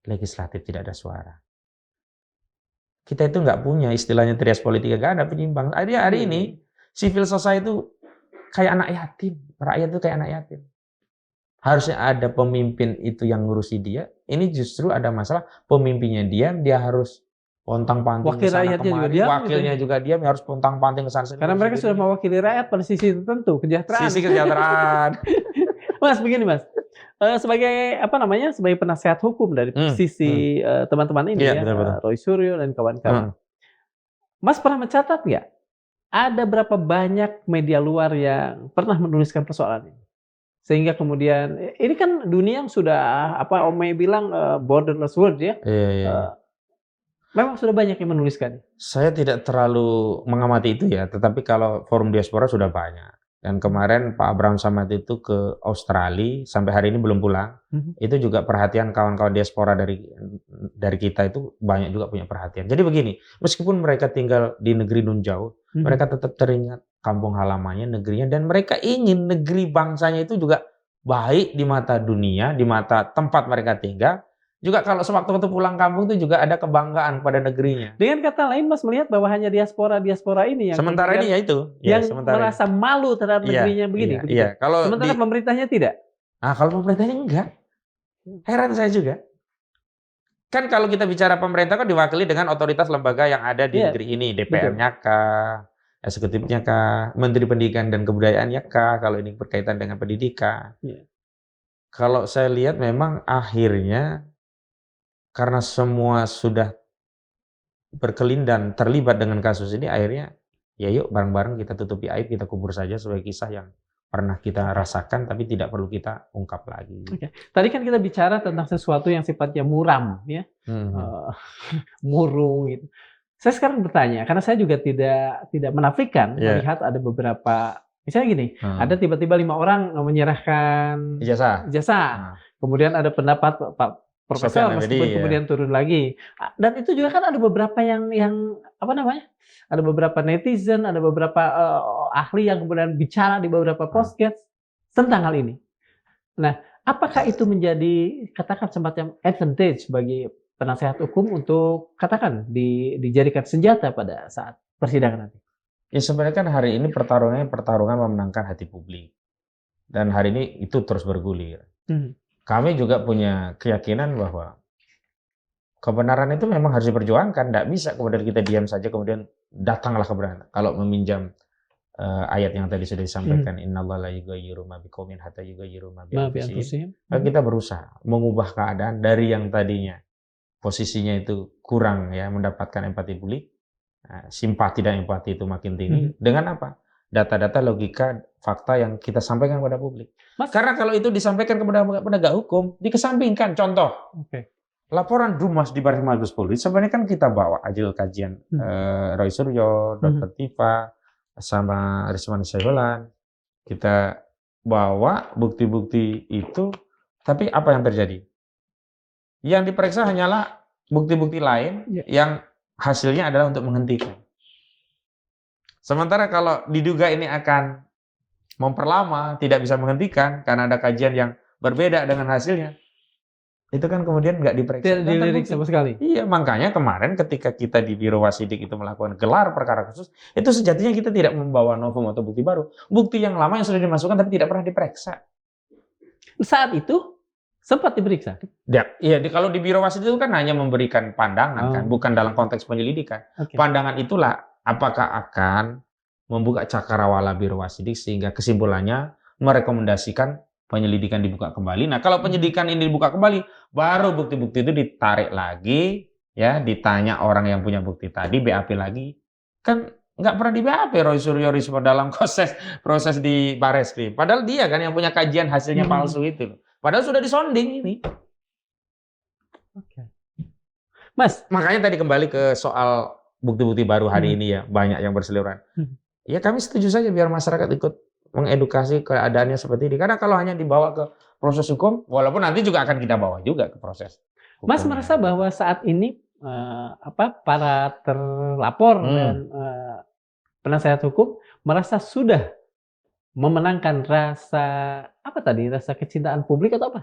legislatif tidak ada suara. Kita itu nggak punya istilahnya trias politik, nggak ada penyimbang. Hari ini civil society itu kayak anak yatim, rakyat itu kayak anak yatim. Harusnya ada pemimpin itu yang ngurusi dia. Ini justru ada masalah pemimpinnya diam, dia harus pontang-panting wakil rakyatnya juga diam, wakilnya juga diam, harus pontang-panting ke sana. Karena mereka sudah mewakili rakyat pada sisi tertentu, kesejahteraan. Sisi kesejahteraan. Mas, begini Mas. Sebagai sebagai penasehat hukum dari sisi teman-teman ini betul. Roy Suryo dan kawan-kawan. Mas pernah mencatat nggak ada berapa banyak media luar yang pernah menuliskan persoalan ini? Sehingga kemudian ini kan dunia yang sudah Om May bilang borderless world ya. Memang sudah banyak yang menuliskan. Saya tidak terlalu mengamati itu ya, tetapi kalau forum diaspora sudah banyak. Dan kemarin Pak Abraham Samad itu ke Australia, sampai hari ini belum pulang. Itu juga perhatian kawan-kawan diaspora dari kita itu banyak juga punya perhatian. Jadi begini, meskipun mereka tinggal di negeri nun jauh, mereka tetap teringat kampung halamannya, negerinya, dan mereka ingin negeri bangsanya itu juga baik di mata dunia, di mata tempat mereka tinggal, Juga kalau sewaktu-waktu pulang kampung itu juga ada kebanggaan pada negerinya. Dengan kata lain, Mas melihat bahwa hanya diaspora ini yang Sementara ini kemudian ya itu, ya yang sementara ini. merasa malu terhadap Iya, negerinya begini, iya, begitu. iya. Kalau Sementara pemerintahnya tidak. kalau pemerintahnya enggak, heran saya juga. Kan kalau kita bicara pemerintah kan diwakili dengan otoritas lembaga yang ada di Iya, negeri ini, betul. DPR-nya kah, eksekutifnya kah, Menteri Pendidikan dan Kebudayaannya kah, kalau ini berkaitan dengan pendidikan. Iya. Kalau saya lihat memang akhirnya karena semua sudah berkelindan terlibat dengan kasus ini, akhirnya ya yuk bareng-bareng kita tutupi aib, kita kubur saja sebagai kisah yang pernah kita rasakan tapi tidak perlu kita ungkap lagi. Oke. Tadi kan kita bicara tentang sesuatu yang sifatnya muram, ya, murung gitu. Saya sekarang bertanya, karena saya juga tidak menafikan Iya. melihat ada beberapa, misalnya gini, ada tiba-tiba 5 orang menyerahkan Ijazah. ijazah. Kemudian ada pendapat Pak Profesor, Sofyan Effendi, meskipun ya. kemudian turun lagi. Dan itu juga kan ada beberapa yang apa namanya? Ada beberapa netizen, ada beberapa ahli yang kemudian bicara di beberapa podcast tentang hal ini. Nah, apakah itu menjadi katakan semacam advantage bagi penasehat hukum untuk katakan dijadikan senjata pada saat persidangan nanti? Ya sebenarnya kan hari ini pertarungan memenangkan hati publik. Dan hari ini itu terus bergulir. Kami juga punya keyakinan bahwa kebenaran itu memang harus diperjuangkan. Tidak bisa kemudian kita diam saja kemudian datanglah kebenaran. Kalau meminjam ayat yang tadi sudah disampaikan, innallaha la yughayyiru ma biqaumin hatta yughayyiru ma bi anfusihim. Kita berusaha mengubah keadaan dari yang tadinya posisinya itu kurang ya mendapatkan empati publik, simpati dan empati itu makin tinggi. Dengan apa? Data-data, logika, fakta yang kita sampaikan kepada publik. Karena kalau itu disampaikan kepada penegak hukum, dikesampingkan. Contoh, laporan Dumas di Baris Mabes Polri, sebenarnya kan kita bawa hasil kajian Roy Suryo, Dr. Tifa, sama Risman Syaholan. Kita bawa bukti-bukti itu, tapi apa yang terjadi? Yang diperiksa hanyalah bukti-bukti lain yang hasilnya adalah untuk menghentikan. Sementara kalau diduga ini akan memperlama, tidak bisa menghentikan karena ada kajian yang berbeda dengan hasilnya, itu kan kemudian nggak diperiksa. Tidak dilirik sama sekali. Iya, makanya kemarin ketika kita di Biro Wasidik itu melakukan gelar perkara khusus, itu sejatinya kita tidak membawa novum atau bukti baru. Bukti yang lama yang sudah dimasukkan tapi tidak pernah diperiksa. Saat itu sempat diperiksa? Iya, kalau di Biro Wasidik itu kan hanya memberikan pandangan, kan, bukan dalam konteks penyelidikan. Pandangan itulah apakah akan membuka cakrawala Biro Wasidik sehingga kesimpulannya merekomendasikan penyelidikan dibuka kembali. Nah, kalau penyelidikan ini dibuka kembali, baru bukti-bukti itu ditarik lagi, ya, ditanya orang yang punya bukti tadi, BAP lagi. Kan nggak pernah di BAP Roy Suryo Risma dalam proses di Bareskrim. Padahal dia kan yang punya kajian hasilnya palsu itu. Padahal sudah disonding ini. Mas, makanya tadi kembali ke soal bukti-bukti baru hari ini ya, banyak yang berseliweran. Ya kami setuju saja biar masyarakat ikut mengedukasi keadaannya seperti ini. Karena kalau hanya dibawa ke proses hukum, walaupun nanti juga akan kita bawa juga ke proses hukum. Mas merasa bahwa saat ini para terlapor dan penasehat hukum merasa sudah memenangkan rasa kecintaan publik atau apa?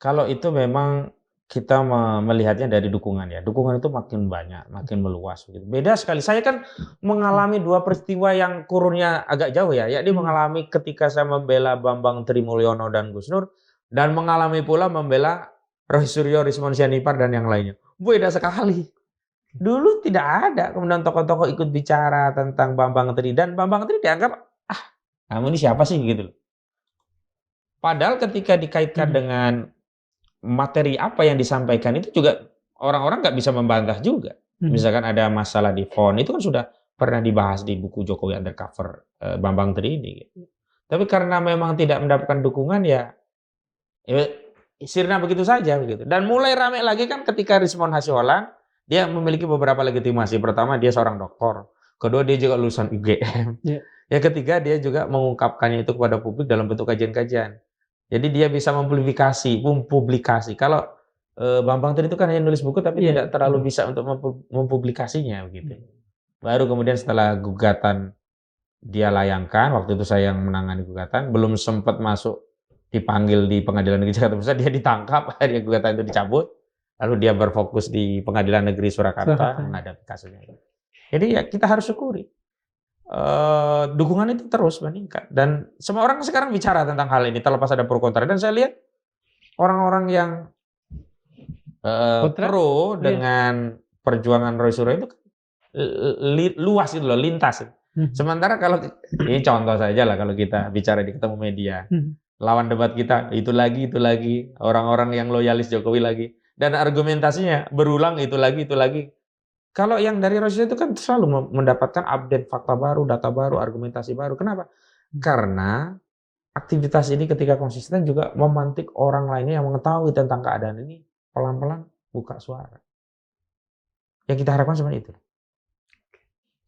Kalau itu memang kita melihatnya dari dukungan ya. Dukungan itu makin banyak, makin meluas. Beda sekali. Saya kan mengalami 2 peristiwa yang kurunnya agak jauh ya. Yakni mengalami ketika saya membela Bambang Trimulyono dan Gus Nur, dan mengalami pula membela Roy Suryo, Rismon Sianipar dan yang lainnya. Beda sekali. Dulu tidak ada kemudian tokoh-tokoh ikut bicara tentang Bambang Tri, dan Bambang Tri dianggap, kamu ini siapa sih gitu. Padahal ketika dikaitkan dengan materi apa yang disampaikan itu juga orang-orang nggak bisa membantah juga. Misalkan ada masalah di font, itu kan sudah pernah dibahas di buku Jokowi Undercover Bambang Tri ini. Tapi karena memang tidak mendapatkan dukungan ya sirna begitu saja begitu. Dan mulai ramai lagi kan ketika Rismon Hasyolan, dia memiliki beberapa legitimasi. Pertama, dia seorang doktor. Kedua, dia juga lulusan UGM. Yang ketiga, dia juga mengungkapkannya itu kepada publik dalam bentuk kajian-kajian. Jadi dia bisa mempublikasi. Kalau Bambang Tri itu kan hanya nulis buku tapi tidak terlalu bisa untuk mempublikasinya begitu. Baru kemudian setelah gugatan dia layangkan, waktu itu saya yang menangani gugatan, belum sempat masuk dipanggil di Pengadilan Negeri Jakarta Pusat, dia ditangkap, akhirnya gugatan itu dicabut, lalu dia berfokus di Pengadilan Negeri Surakarta menghadapi kasusnya. Jadi ya kita harus syukuri. Dukungan itu terus meningkat dan semua orang sekarang bicara tentang hal ini terlepas ada pro kontra, dan saya lihat orang-orang yang pro dengan perjuangan Roy Suryo itu luas itu loh, lintas. Sementara kalau ini contoh saja lah, kalau kita bicara di ketemu media, lawan debat kita itu lagi orang-orang yang loyalis Jokowi lagi, dan argumentasinya berulang itu lagi. Kalau yang dari Roy Suryo itu kan selalu mendapatkan update fakta baru, data baru, argumentasi baru. Kenapa? Karena aktivitas ini ketika konsisten juga memantik orang lainnya yang mengetahui tentang keadaan ini, pelan-pelan buka suara. Yang kita harapkan sebenarnya itu.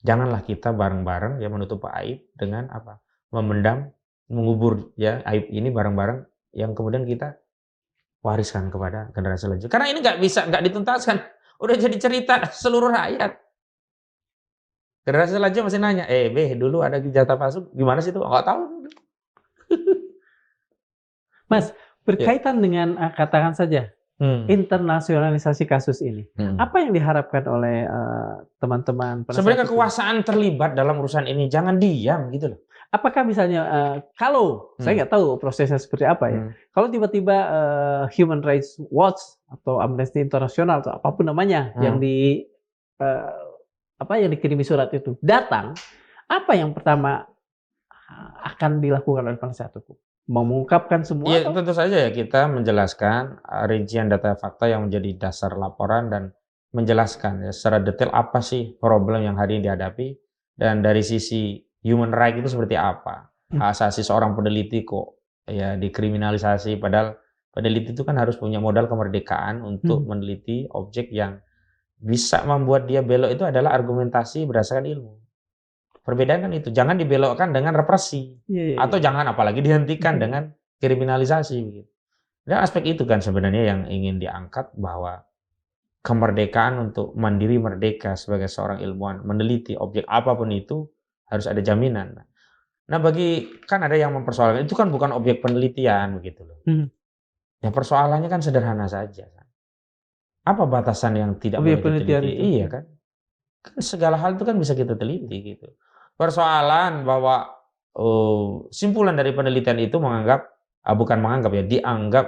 Janganlah kita bareng-bareng ya menutup aib dengan apa? Memendam, mengubur ya aib ini bareng-bareng yang kemudian kita wariskan kepada generasi selanjutnya. Karena ini nggak dituntaskan. Udah jadi cerita seluruh rakyat. Generasi selanjutnya masih nanya, dulu ada jatah palsu, gimana sih itu? Nggak tahu. Mas, berkaitan dengan katakan saja internasionalisasi kasus ini, apa yang diharapkan oleh teman-teman? Sebenarnya kekuasaan terlibat dalam urusan ini, jangan diam gitu loh. Apakah misalnya kalau saya nggak tahu prosesnya seperti apa ya, kalau tiba-tiba Human Rights Watch atau Amnesty International atau apapun namanya yang yang dikirimi surat itu datang, apa yang pertama akan dilakukan oleh penasihat hukum? Mengungkapkan semua? Iya, tentu saja ya kita menjelaskan rincian data fakta yang menjadi dasar laporan dan menjelaskan ya secara detail apa sih problem yang hari ini dihadapi, dan dari sisi human right itu seperti apa. Hak asasi seorang peneliti kok ya dikriminalisasi, padahal peneliti itu kan harus punya modal kemerdekaan untuk meneliti objek yang bisa membuat dia belok itu adalah argumentasi berdasarkan ilmu. Perbedaan kan itu, jangan dibelokkan dengan represi atau jangan apalagi dihentikan dengan kriminalisasi begitu. Dan aspek itu kan sebenarnya yang ingin diangkat, bahwa kemerdekaan untuk mandiri merdeka sebagai seorang ilmuwan meneliti objek apapun itu harus ada jaminan. Nah, kan ada yang mempersoalkan itu kan bukan objek penelitian begitu loh. Ya persoalannya kan sederhana saja. Apa batasan yang tidak boleh diteliti? Iya kan? Kan segala hal itu kan bisa kita teliti gitu. Persoalan bahwa simpulan dari penelitian itu dianggap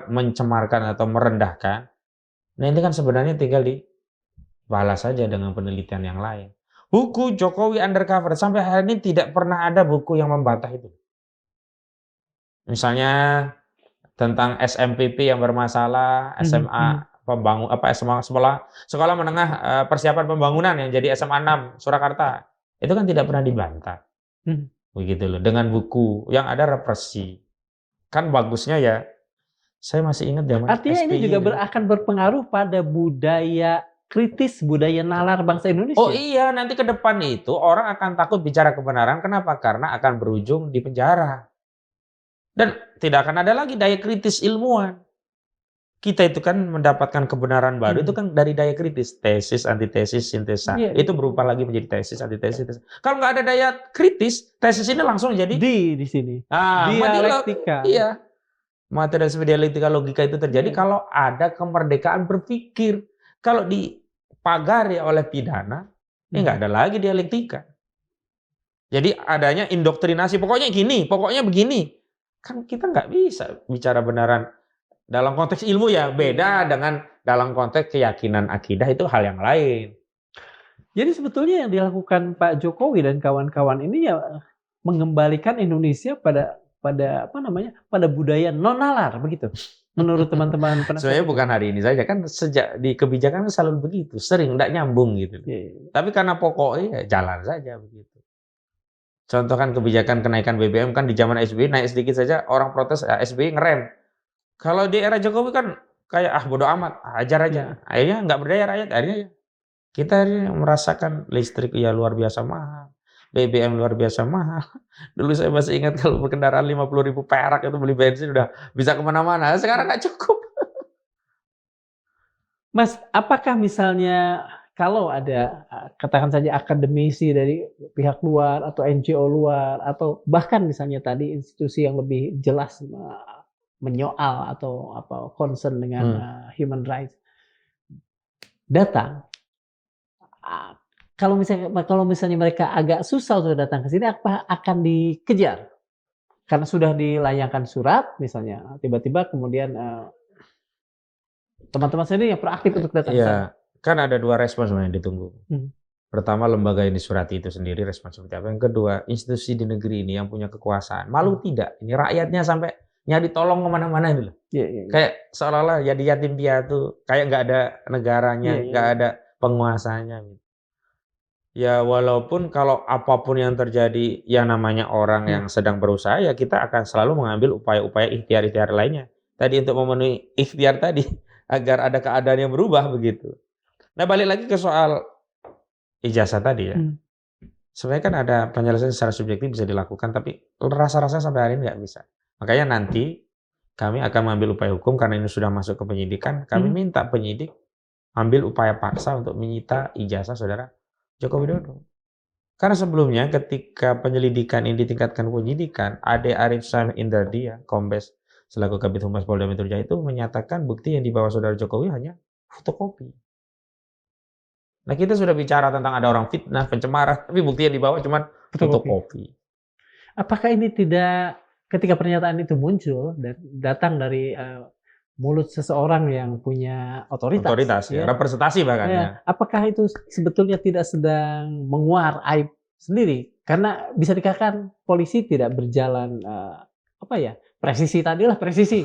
mencemarkan atau merendahkan. Nah, ini kan sebenarnya tinggal dibalas saja dengan penelitian yang lain. Buku Jokowi Undercover sampai hari ini tidak pernah ada buku yang membantah itu. Misalnya tentang SMPP yang bermasalah, SMA sekolah menengah persiapan pembangunan yang jadi SMA 6 Surakarta. Itu kan tidak pernah dibantah. Begitu loh. Dengan buku yang ada represi. Kan bagusnya ya, saya masih ingat zaman artinya SPY ini juga akan berpengaruh pada budaya kritis, budaya nalar bangsa Indonesia. Oh iya, nanti ke depan itu orang akan takut bicara kebenaran. Kenapa? Karena akan berujung di penjara. Dan tidak akan ada lagi daya kritis ilmuwan. Kita itu kan mendapatkan kebenaran baru itu kan dari daya kritis, tesis, antitesis, sintesa. Itu berubah lagi menjadi tesis, antitesis. Kalau nggak ada daya kritis, tesis ini langsung jadi di sini. Dialektika. Iya. Materialisme dialektika logika itu terjadi kalau ada kemerdekaan berpikir. Kalau dipagari oleh pidana, nggak ada lagi dialektika. Jadi adanya indoktrinasi, pokoknya gini, pokoknya begini. Kan kita nggak bisa bicara benaran dalam konteks ilmu ya, beda dengan dalam konteks keyakinan akidah, itu hal yang lain. Jadi sebetulnya yang dilakukan Pak Jokowi dan kawan-kawan ini ya mengembalikan Indonesia pada budaya non nalar begitu. Menurut teman-teman penasihat. Sebenarnya bukan hari ini saja, kan sejak di kebijakan selalu begitu, sering tidak nyambung gitu. Tapi karena pokoknya ya jalan saja begitu. Contoh kan kebijakan kenaikan BBM kan di zaman SBY naik sedikit saja orang protes, SBY ngerem. Kalau di era Jokowi kan kayak bodo amat, ajar aja. Akhirnya nggak berdaya rakyat, akhirnya kita merasakan listrik ya luar biasa mahal. BBM luar biasa mahal. Dulu saya masih ingat kalau berkendaraan 50.000 perak itu beli bensin udah bisa kemana-mana. Sekarang nggak cukup. Mas, apakah misalnya kalau ada katakan saja akademisi dari pihak luar atau NGO luar atau bahkan misalnya tadi institusi yang lebih jelas menyoal atau concern dengan human rights datang, kalau misalnya mereka agak susah untuk datang ke sini, apa akan dikejar? Karena sudah dilayangkan surat misalnya, tiba-tiba kemudian teman-teman sendiri yang proaktif untuk datang ke sana. Iya, kan ada 2 respon sebenarnya yang ditunggu. Pertama, lembaga yang disurati itu sendiri respon seperti apa. Yang kedua, institusi di negeri ini yang punya kekuasaan. Malu tidak? Ini rakyatnya sampai nyari tolong kemana-mana itu loh. Kayak seolah-olah jadi yatim piatu, kayak nggak ada negaranya, nggak ada penguasanya. Ya walaupun kalau apapun yang terjadi, yang namanya orang yang sedang berusaha, ya kita akan selalu mengambil upaya-upaya ikhtiar-ikhtiar lainnya. Tadi untuk memenuhi ikhtiar tadi, agar ada keadaan yang berubah begitu. Nah balik lagi ke soal ijazah tadi ya. Sebenarnya kan ada penyelesaian secara subjektif bisa dilakukan, tapi rasa-rasanya sampai hari ini nggak bisa. Makanya nanti kami akan mengambil upaya hukum karena ini sudah masuk ke penyidikan. Kami minta penyidik ambil upaya paksa untuk menyita ijazah saudara Joko Widodo. Karena sebelumnya ketika penyelidikan ini ditingkatkan penyidikan, Ade Arif Syah Indardia, Kombes selaku Kabid Humas Polda Metro Jaya itu menyatakan bukti yang dibawa saudara Jokowi hanya fotokopi. Nah kita sudah bicara tentang ada orang fitnah, pencemaran, tapi bukti yang dibawa cuma fotokopi. Apakah ini tidak, ketika pernyataan itu muncul dan datang dari mulut seseorang yang punya otoritas ya, representasi bahkan ya. Apakah itu sebetulnya tidak sedang menguar aib sendiri? Karena bisa dikatakan polisi tidak berjalan presisi tadilah presisi.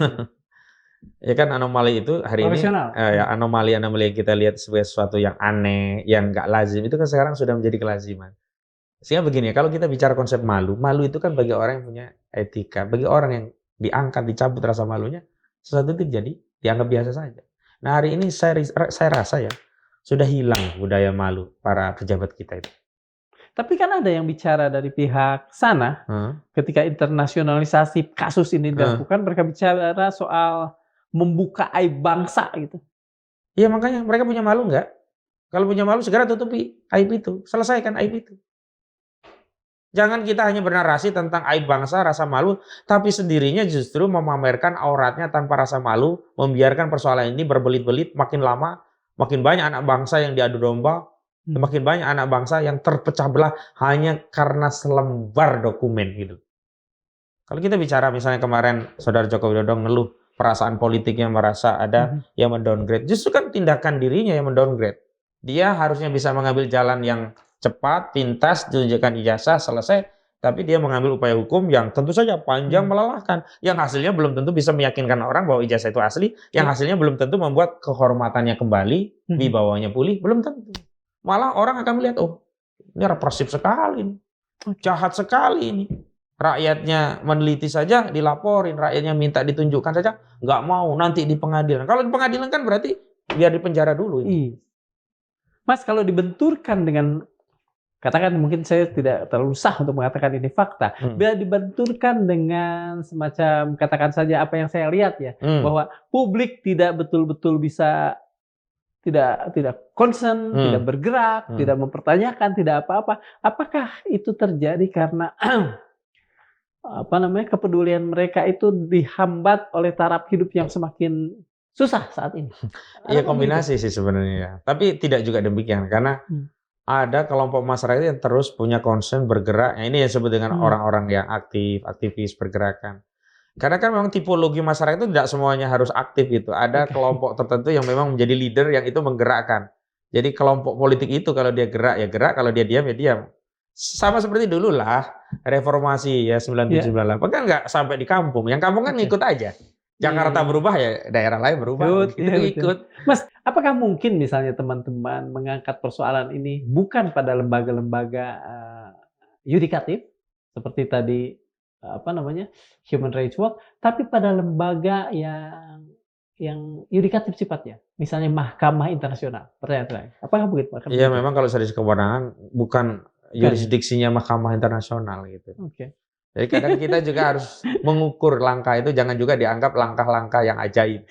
Ya kan anomali itu hari ini ya anomali yang kita lihat sebagai sesuatu yang aneh, yang nggak lazim itu kan sekarang sudah menjadi kelaziman. Sehingga begini ya, kalau kita bicara konsep malu itu kan bagi orang yang punya etika, bagi orang yang diangkat, dicabut rasa malunya, sesuatu itu jadi dianggap biasa saja. Nah hari ini saya rasa ya sudah hilang budaya malu para pejabat kita itu. Tapi kan ada yang bicara dari pihak sana, ketika internasionalisasi kasus ini dilakukan, mereka bicara soal membuka aib bangsa gitu. Iya makanya mereka punya malu nggak? Kalau punya malu segera tutupi aib itu, selesaikan aib itu. Jangan kita hanya bernarasi tentang aib bangsa, rasa malu, tapi sendirinya justru memamerkan auratnya tanpa rasa malu, membiarkan persoalan ini berbelit-belit, makin lama, makin banyak anak bangsa yang diadu domba, makin banyak anak bangsa yang terpecah belah hanya karena selembar dokumen gitu. Kalau kita bicara misalnya kemarin saudara Joko Widodo ngeluh perasaan politiknya merasa ada yang mendowngrade, justru kan tindakan dirinya yang mendowngrade. Dia harusnya bisa mengambil jalan yang cepat, pintas, tunjukkan ijazah, selesai. Tapi dia mengambil upaya hukum yang tentu saja panjang melelahkan. Yang hasilnya belum tentu bisa meyakinkan orang bahwa ijazah itu asli. Yang hasilnya belum tentu membuat kehormatannya kembali, wibawanya pulih, belum tentu. Malah orang akan melihat, oh ini represif sekali, jahat sekali ini. Rakyatnya meneliti saja, dilaporin. Rakyatnya minta ditunjukkan saja, nggak mau, nanti di pengadilan. Kalau di pengadilan kan berarti biar di penjara dulu. Mas, kalau dibenturkan dengan, katakan mungkin saya tidak terlalu sah untuk mengatakan ini fakta, bila dibenturkan dengan semacam, katakan saja apa yang saya lihat ya, bahwa publik tidak betul-betul bisa, tidak concern, tidak bergerak, tidak mempertanyakan, tidak apa-apa. Apakah itu terjadi karena kepedulian mereka itu dihambat oleh taraf hidup yang semakin susah saat ini? Iya kombinasi sih sebenarnya. Tapi tidak juga demikian karena ada kelompok masyarakat yang terus punya concern bergerak. Nah, ini yang disebut dengan orang-orang yang aktivis pergerakan. Karena kan memang tipologi masyarakat itu tidak semuanya harus aktif gitu. Ada kelompok tertentu yang memang menjadi leader yang itu menggerakkan. Jadi kelompok politik itu kalau dia gerak ya gerak, kalau dia diam ya diam. Sama seperti dulu lah reformasi ya 9798 kan nggak sampai di kampung. Yang kampung kan ngikut aja. Jakarta berubah ya daerah lain berubah. Ikut. Mas, apakah mungkin misalnya teman-teman mengangkat persoalan ini bukan pada lembaga-lembaga yudikatif seperti tadi Human Rights Watch, tapi pada lembaga yang yudikatif sifatnya, misalnya Mahkamah Internasional. Pertanyaan terakhir, apakah begitu? Iya, memang kalau dari kewenangan bukan yurisdiksinya Mahkamah Internasional gitu. Jadi kadang kita juga harus mengukur langkah itu, jangan juga dianggap langkah-langkah yang ajaib.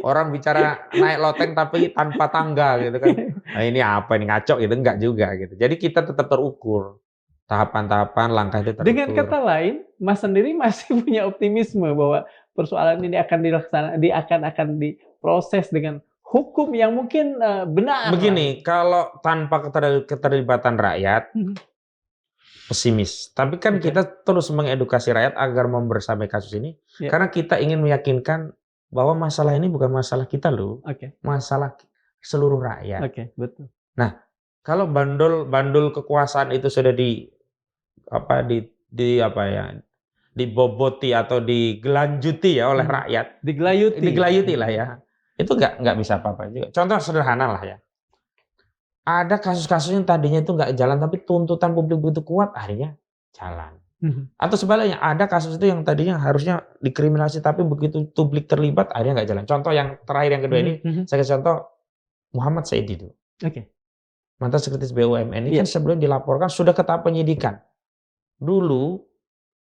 Orang bicara naik loteng tapi tanpa tangga gitu kan. Nah, ini apa ini ngaco gitu, enggak juga gitu. Jadi kita tetap terukur. Tahapan-tahapan langkah itu terukur. Dengan kata lain, Mas sendiri masih punya optimisme bahwa persoalan ini akan akan diproses dengan hukum yang mungkin benar. Begini, kalau tanpa keterlibatan rakyat, pesimis. Tapi kan Oke. kita terus mengedukasi rakyat agar membersamai kasus ini, Ya. karena kita ingin meyakinkan bahwa masalah ini bukan masalah kita loh, Oke, masalah seluruh rakyat. oke, betul. Kalau bandul kekuasaan itu sudah diboboti atau digelanjuti ya oleh rakyat, digelayuti lah ya, itu nggak bisa apa-apa juga. Contoh sederhana lah ya, ada kasus-kasus yang tadinya itu nggak jalan tapi tuntutan publik begitu kuat akhirnya jalan. Atau sebaliknya ada kasus itu yang tadinya harusnya dikriminalisasi tapi begitu publik terlibat akhirnya nggak jalan. Contoh yang terakhir yang kedua ini saya kasih contoh Muhammad Saidi itu. Oke. Mantan sekretaris BUMN ini Iya. kan sebelum dilaporkan sudah ke tahap penyidikan. Dulu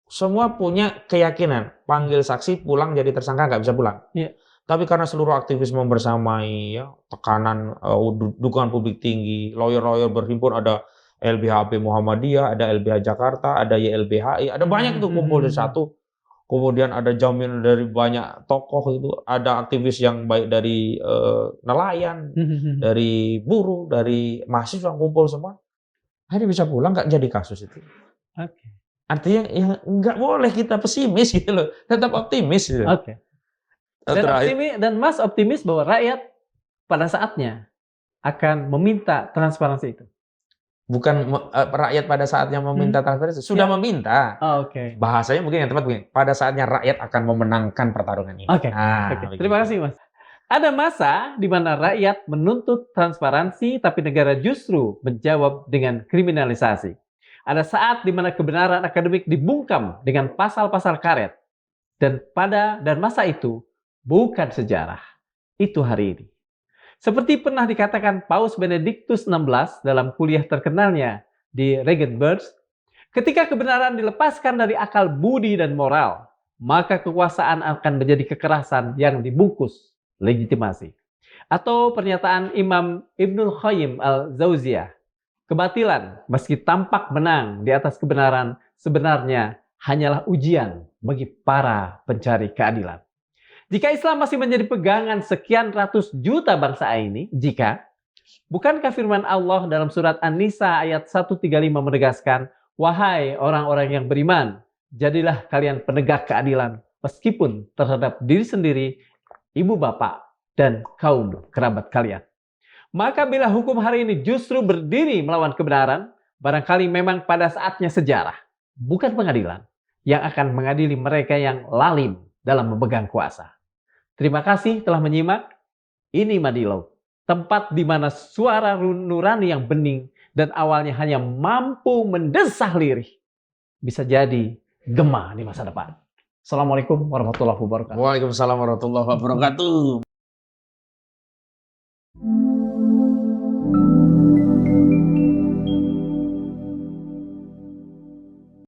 semua punya keyakinan panggil saksi pulang jadi tersangka nggak bisa pulang. Iya. Tapi karena seluruh aktivis membersamai, ya, tekanan dukungan publik tinggi, lawyer-lawyer berhimpun, ada LBHP Muhammadiyah, ada LBH Jakarta, ada YLBHI, ada banyak itu kumpul di satu. Kemudian ada jaminan dari banyak tokoh itu, ada aktivis yang baik dari nelayan, dari buruh, dari mahasiswa kumpul semua. Akhirnya bisa pulang, nggak jadi kasus itu. Oke. Artinya ya nggak boleh kita pesimis gitu loh, tetap optimis gitu. Oke. Dan Mas optimis bahwa rakyat pada saatnya akan meminta transparansi itu. Bukan rakyat pada saatnya meminta transparansi, sudah meminta. Oh, oke. Bahasanya mungkin yang tepat begini, pada saatnya rakyat akan memenangkan pertarungan ini. Oke. Nah, Oke. Terima kasih, Mas. Ada masa di mana rakyat menuntut transparansi, tapi negara justru menjawab dengan kriminalisasi. Ada saat di mana kebenaran akademik dibungkam dengan pasal-pasal karet. Dan masa itu bukan sejarah. Itu hari ini. Seperti pernah dikatakan Paus Benediktus XVI dalam kuliah terkenalnya di Regensburg, ketika kebenaran dilepaskan dari akal budi dan moral, maka kekuasaan akan menjadi kekerasan yang dibungkus legitimasi. Atau pernyataan Imam Ibnul Qayyim al-Jauziyah, kebatilan meski tampak menang di atas kebenaran sebenarnya hanyalah ujian bagi para pencari keadilan. Jika Islam masih menjadi pegangan sekian ratus juta bangsa ini, bukankah firman Allah dalam surat An-Nisa ayat 135 menegaskan, wahai orang-orang yang beriman, jadilah kalian penegak keadilan, meskipun terhadap diri sendiri, ibu bapak, dan kaum kerabat kalian. Maka bila hukum hari ini justru berdiri melawan kebenaran, barangkali memang pada saatnya sejarah, bukan pengadilan, yang akan mengadili mereka yang lalim dalam memegang kuasa. Terima kasih telah menyimak. Ini Madilau, tempat di mana suara nurani yang bening dan awalnya hanya mampu mendesah lirih, bisa jadi gema di masa depan. Assalamualaikum warahmatullahi wabarakatuh. Waalaikumsalam warahmatullahi wabarakatuh.